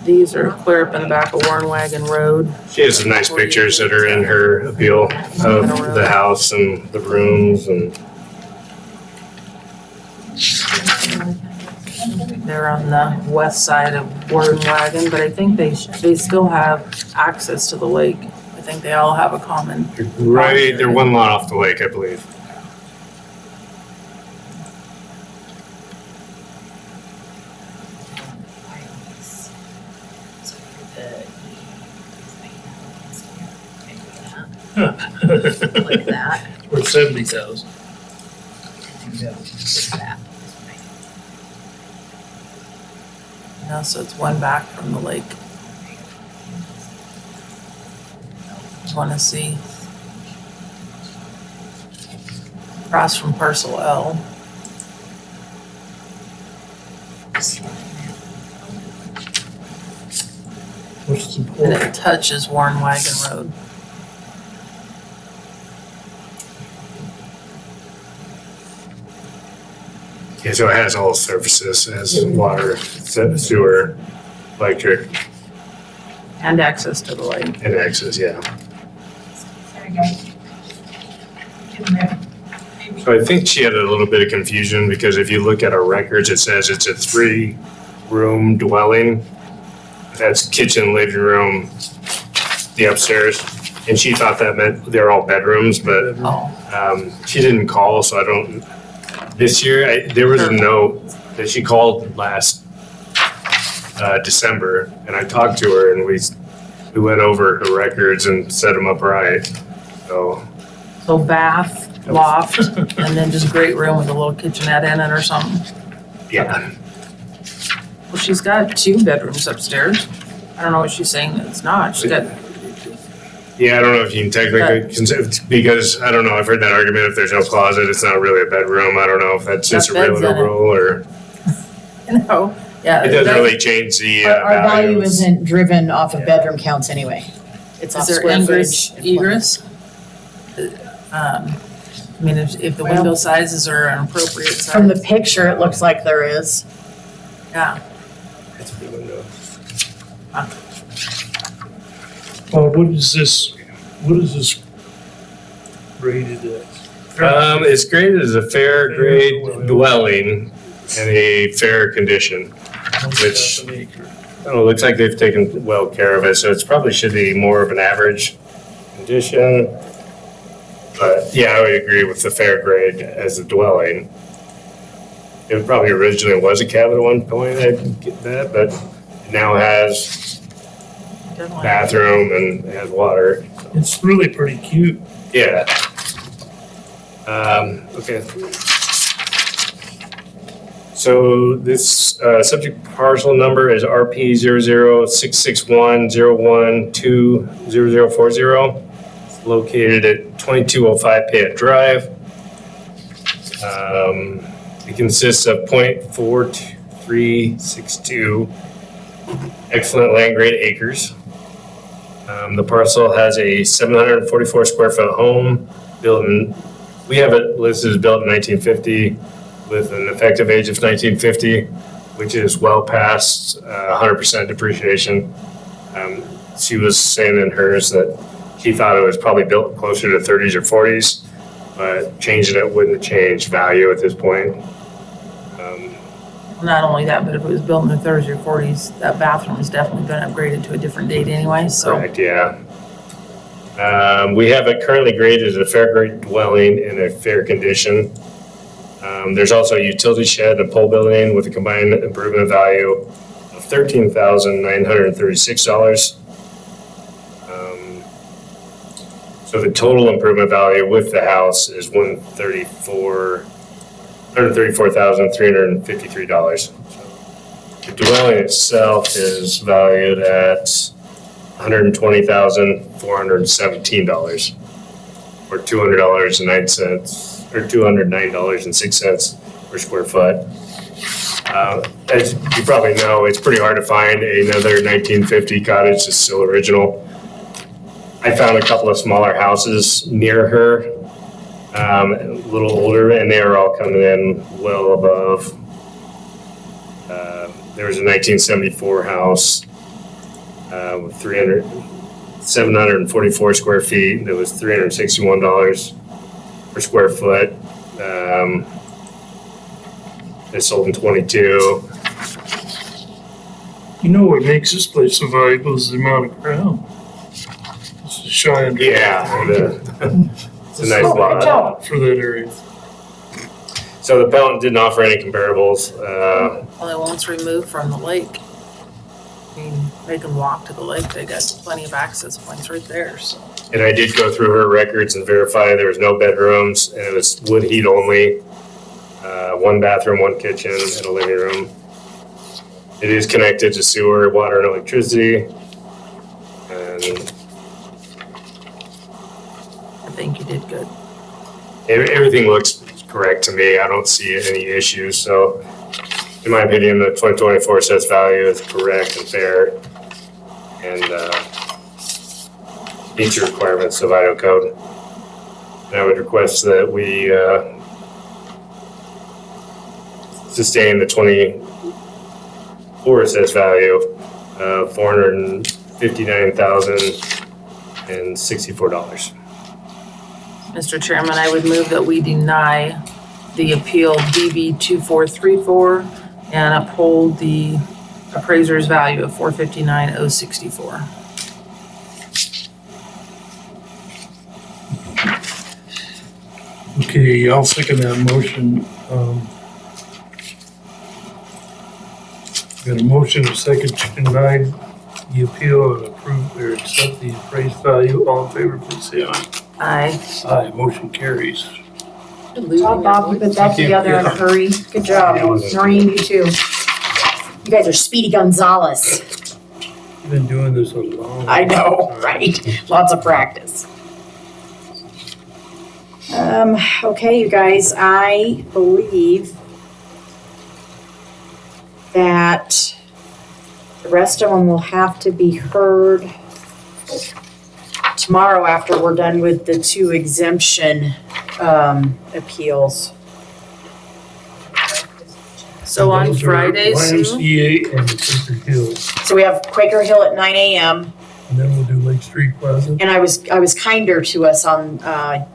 These are clear up in the back of Warren Wagon Road. She has some nice pictures that are in her appeal of the house and the rooms and. They're on the west side of Warren Wagon, but I think they still have access to the lake. I think they all have a common. Right, they're one lot off the lake, I believe. Like that. Or 70,000. No, so it's one back from the lake. Want to see? Across from parcel L. What's the And point? it touches Warren Wagon Road. Yeah, so it has all services, it has water, sewer, electric, And access to the lake. and access, yeah. There we go. Get in there. So I think she had a little bit of confusion because if you look at our records, it says it's a 3-room dwelling. That's kitchen, living room, the upstairs. And she thought that meant they're all bedrooms, but Oh, she didn't call, so I don't, this year, there was a note that she called last December, and I talked to her, and we went over her records and set them up right, so. so bath, loft, and then just great room with a little kitchenette in it or something. Yeah, Well, she's got 2 bedrooms upstairs. I don't know what she's saying that it's not. She's got, yeah, I don't know if you can technically, because, I don't know, I've heard that argument, if there's no closet, it's not really a bedroom, I don't know if that's just a Got beds in realtor it. rule, or, you know, yeah. it doesn't that- really change the Our value value. isn't driven off of bedroom counts anyway. It's off Is there square ingress, footage. egress? I mean, if the window sizes are an appropriate size. From the picture, it looks like there is. Yeah, It's the window. What is this rated as? It's graded as a fair grade dwelling and a fair condition. Which- Half an acre. Oh, it looks like they've taken well care of it, so it's probably should be more of an average condition. But yeah, I would agree with the fair grade as a dwelling. It probably originally was a cabin at one point, I get that, but it now has definitely. bathroom and has water. It's really pretty cute. Yeah. Okay. So this subject parcel number is RP 0066101200040. It's located at 2205 Payette Drive. It consists of .4362 excellent land grade acres. The parcel has a 744 square foot home built in, we have it listed as built in 1950 with an effective age of 1950, which is well past 100% depreciation. She was saying in hers that she thought it was probably built closer to 30s or 40s, but changing it wouldn't change value at this point. Not only that, but if it was built in the 30s or 40s, that bathroom has definitely been upgraded to a different date anyway, so. Correct, yeah. We have it currently graded as a fair grade dwelling in a fair condition. There's also a utility shed and a pole building with a combined improvement value of $13,936. So the total improvement value with the house is $134,353. The dwelling itself is valued at $120,417, or $200.09, or $209.06 per square foot. As you probably know, it's pretty hard to find another 1950 cottage that's still original. I found a couple of smaller houses near her, a little older, and they are all coming in well above. There was a 1974 house with 744 square feet. That was $361 per square foot. They sold in 22. You know what makes this place so valuable is the amount of ground. It's a giant. Yeah, it's a nice Oh, good lot. job. For that area. So the appellant didn't offer any comparables. Only once removed from the lake. I mean, they can walk to the lake, they got plenty of access points right there, so. And I did go through her records and verify there was no bedrooms, and it was wood heat only. One bathroom, one kitchen, and a living room. It is connected to sewer, water, and electricity. And I think you did good. everything looks correct to me. I don't see any issues. So in my opinion, the 2024 assessed value is correct and fair and meets the requirements of Idaho code. And I would request that we sustain the 24 assessed value of $459,064. Mr. Chairman, I would move that we deny the appeal DB 2434 and uphold the appraiser's value of $459,064. Okay, I'll second that motion. Got a motion, a second to deny the appeal and approve or accept the appraised value. All in favor, please say aye. Aye. Aye, motion carries. Good job, Bob, you put that together in a hurry. Good job. Noreen, you too. You guys are Speedy Gonzalez. You've been doing this a long. I know, right? Lots of practice. Okay, you guys, I believe that the rest of them will have to be heard tomorrow after we're done with the two exemption appeals. So on Those are Friday, Sue, YMCA and the Quaker Hill, So we have Quaker Hill at 9 a.m. and then we'll do Lake Street Plaza. And I was kinder to us on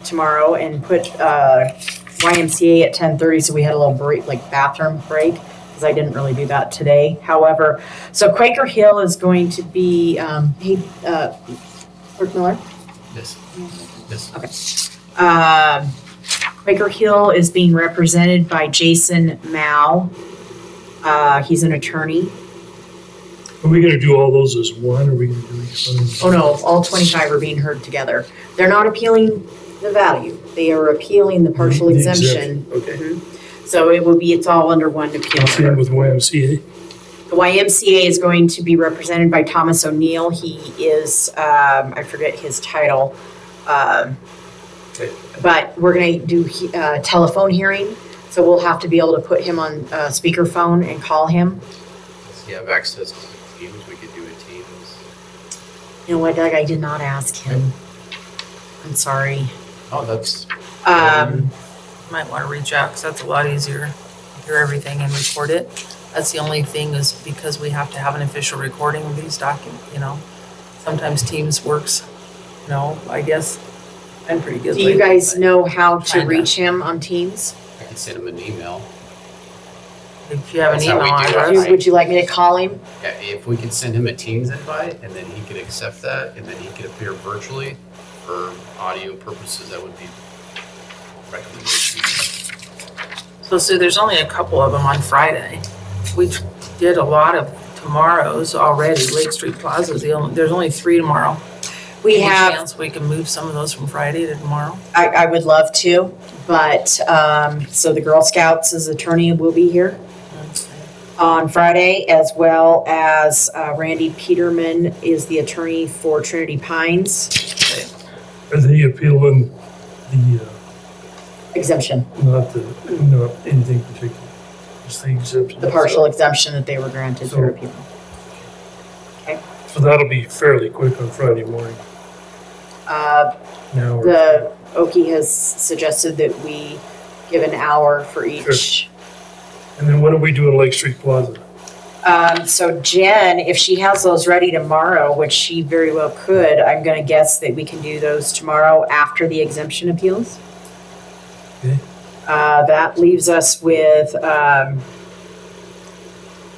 tomorrow and put YMCA at 10:30, so we had a little break, like bathroom break, because I didn't really do that today. However, so Quaker Hill is going to be, hey, Clerk Miller? Yes. Okay. Quaker Hill is being represented by Jason Mao. He's an attorney. Are we gonna do all those as one, or are we gonna do each one? Oh no, all 25 are being heard together. They're not appealing the value. They are appealing the partial The exemption. Okay. So it's all under one appeal. Same with YMCA. The YMCA is going to be represented by Thomas O'Neill. He is, I forget his title. Okay. But we're gonna do telephone hearing. So we'll have to be able to put him on speakerphone and call him. Does he have access to Teams? We could do a Teams. You know what, Doug, I did not ask him. I'm sorry. Oh, that's, Might want to reach out, because that's a lot easier, hear everything and record it. That's the only thing, is because we have to have an official recording of these documents, you know. Sometimes Teams works, I guess I'm pretty good. Do you lately, guys but know how to Kinda. reach him on Teams? I can send him an email. If you have an That's how we email do it. address, Would you like me to call him? Yeah, if we could send him a Teams invite and then he could accept that and then he could appear virtually for audio purposes, that would be recommendation. so see, there's only a couple of them on Friday. We did a lot of tomorrows already. Lake Street Plaza is there's only 3 tomorrow. We Any have, chance we can move some of those from Friday to tomorrow? I would love to, but, so the Girl Scouts' attorney will be here on Friday, as well as Randy Peterman is the attorney for Trinity Pines Are they appealing the, exemption, not anything particular, just the exemption? the partial exemption that they were granted for So- people. So that'll be fairly quick on Friday morning, now. The Okie has suggested that we give an hour for each. And then what are we doing Lake Street Plaza? So Jen, if she has those ready tomorrow, which she very well could, I'm gonna guess that we can do those tomorrow after the exemption appeals. Okay. That leaves us with,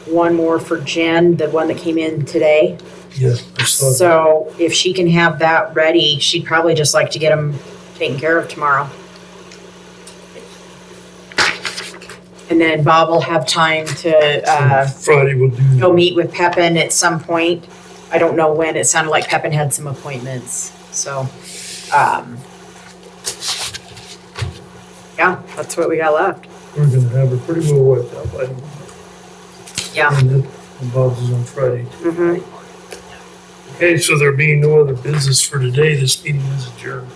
one more for Jen, the one that came in today. Yeah, I saw that. So if she can have that ready, she'd probably just like to get them taken care of tomorrow. And then Bob will have time to, Friday we'll do. go meet with Pepin at some point. I don't know when. It sounded like Pepin had some appointments, so, yeah, that's what we got left. We're gonna have her pretty well wiped out by tomorrow. Yeah. And Bob's is on Friday. Mhm. Okay, so there being no other business for today, this meeting is adjourned.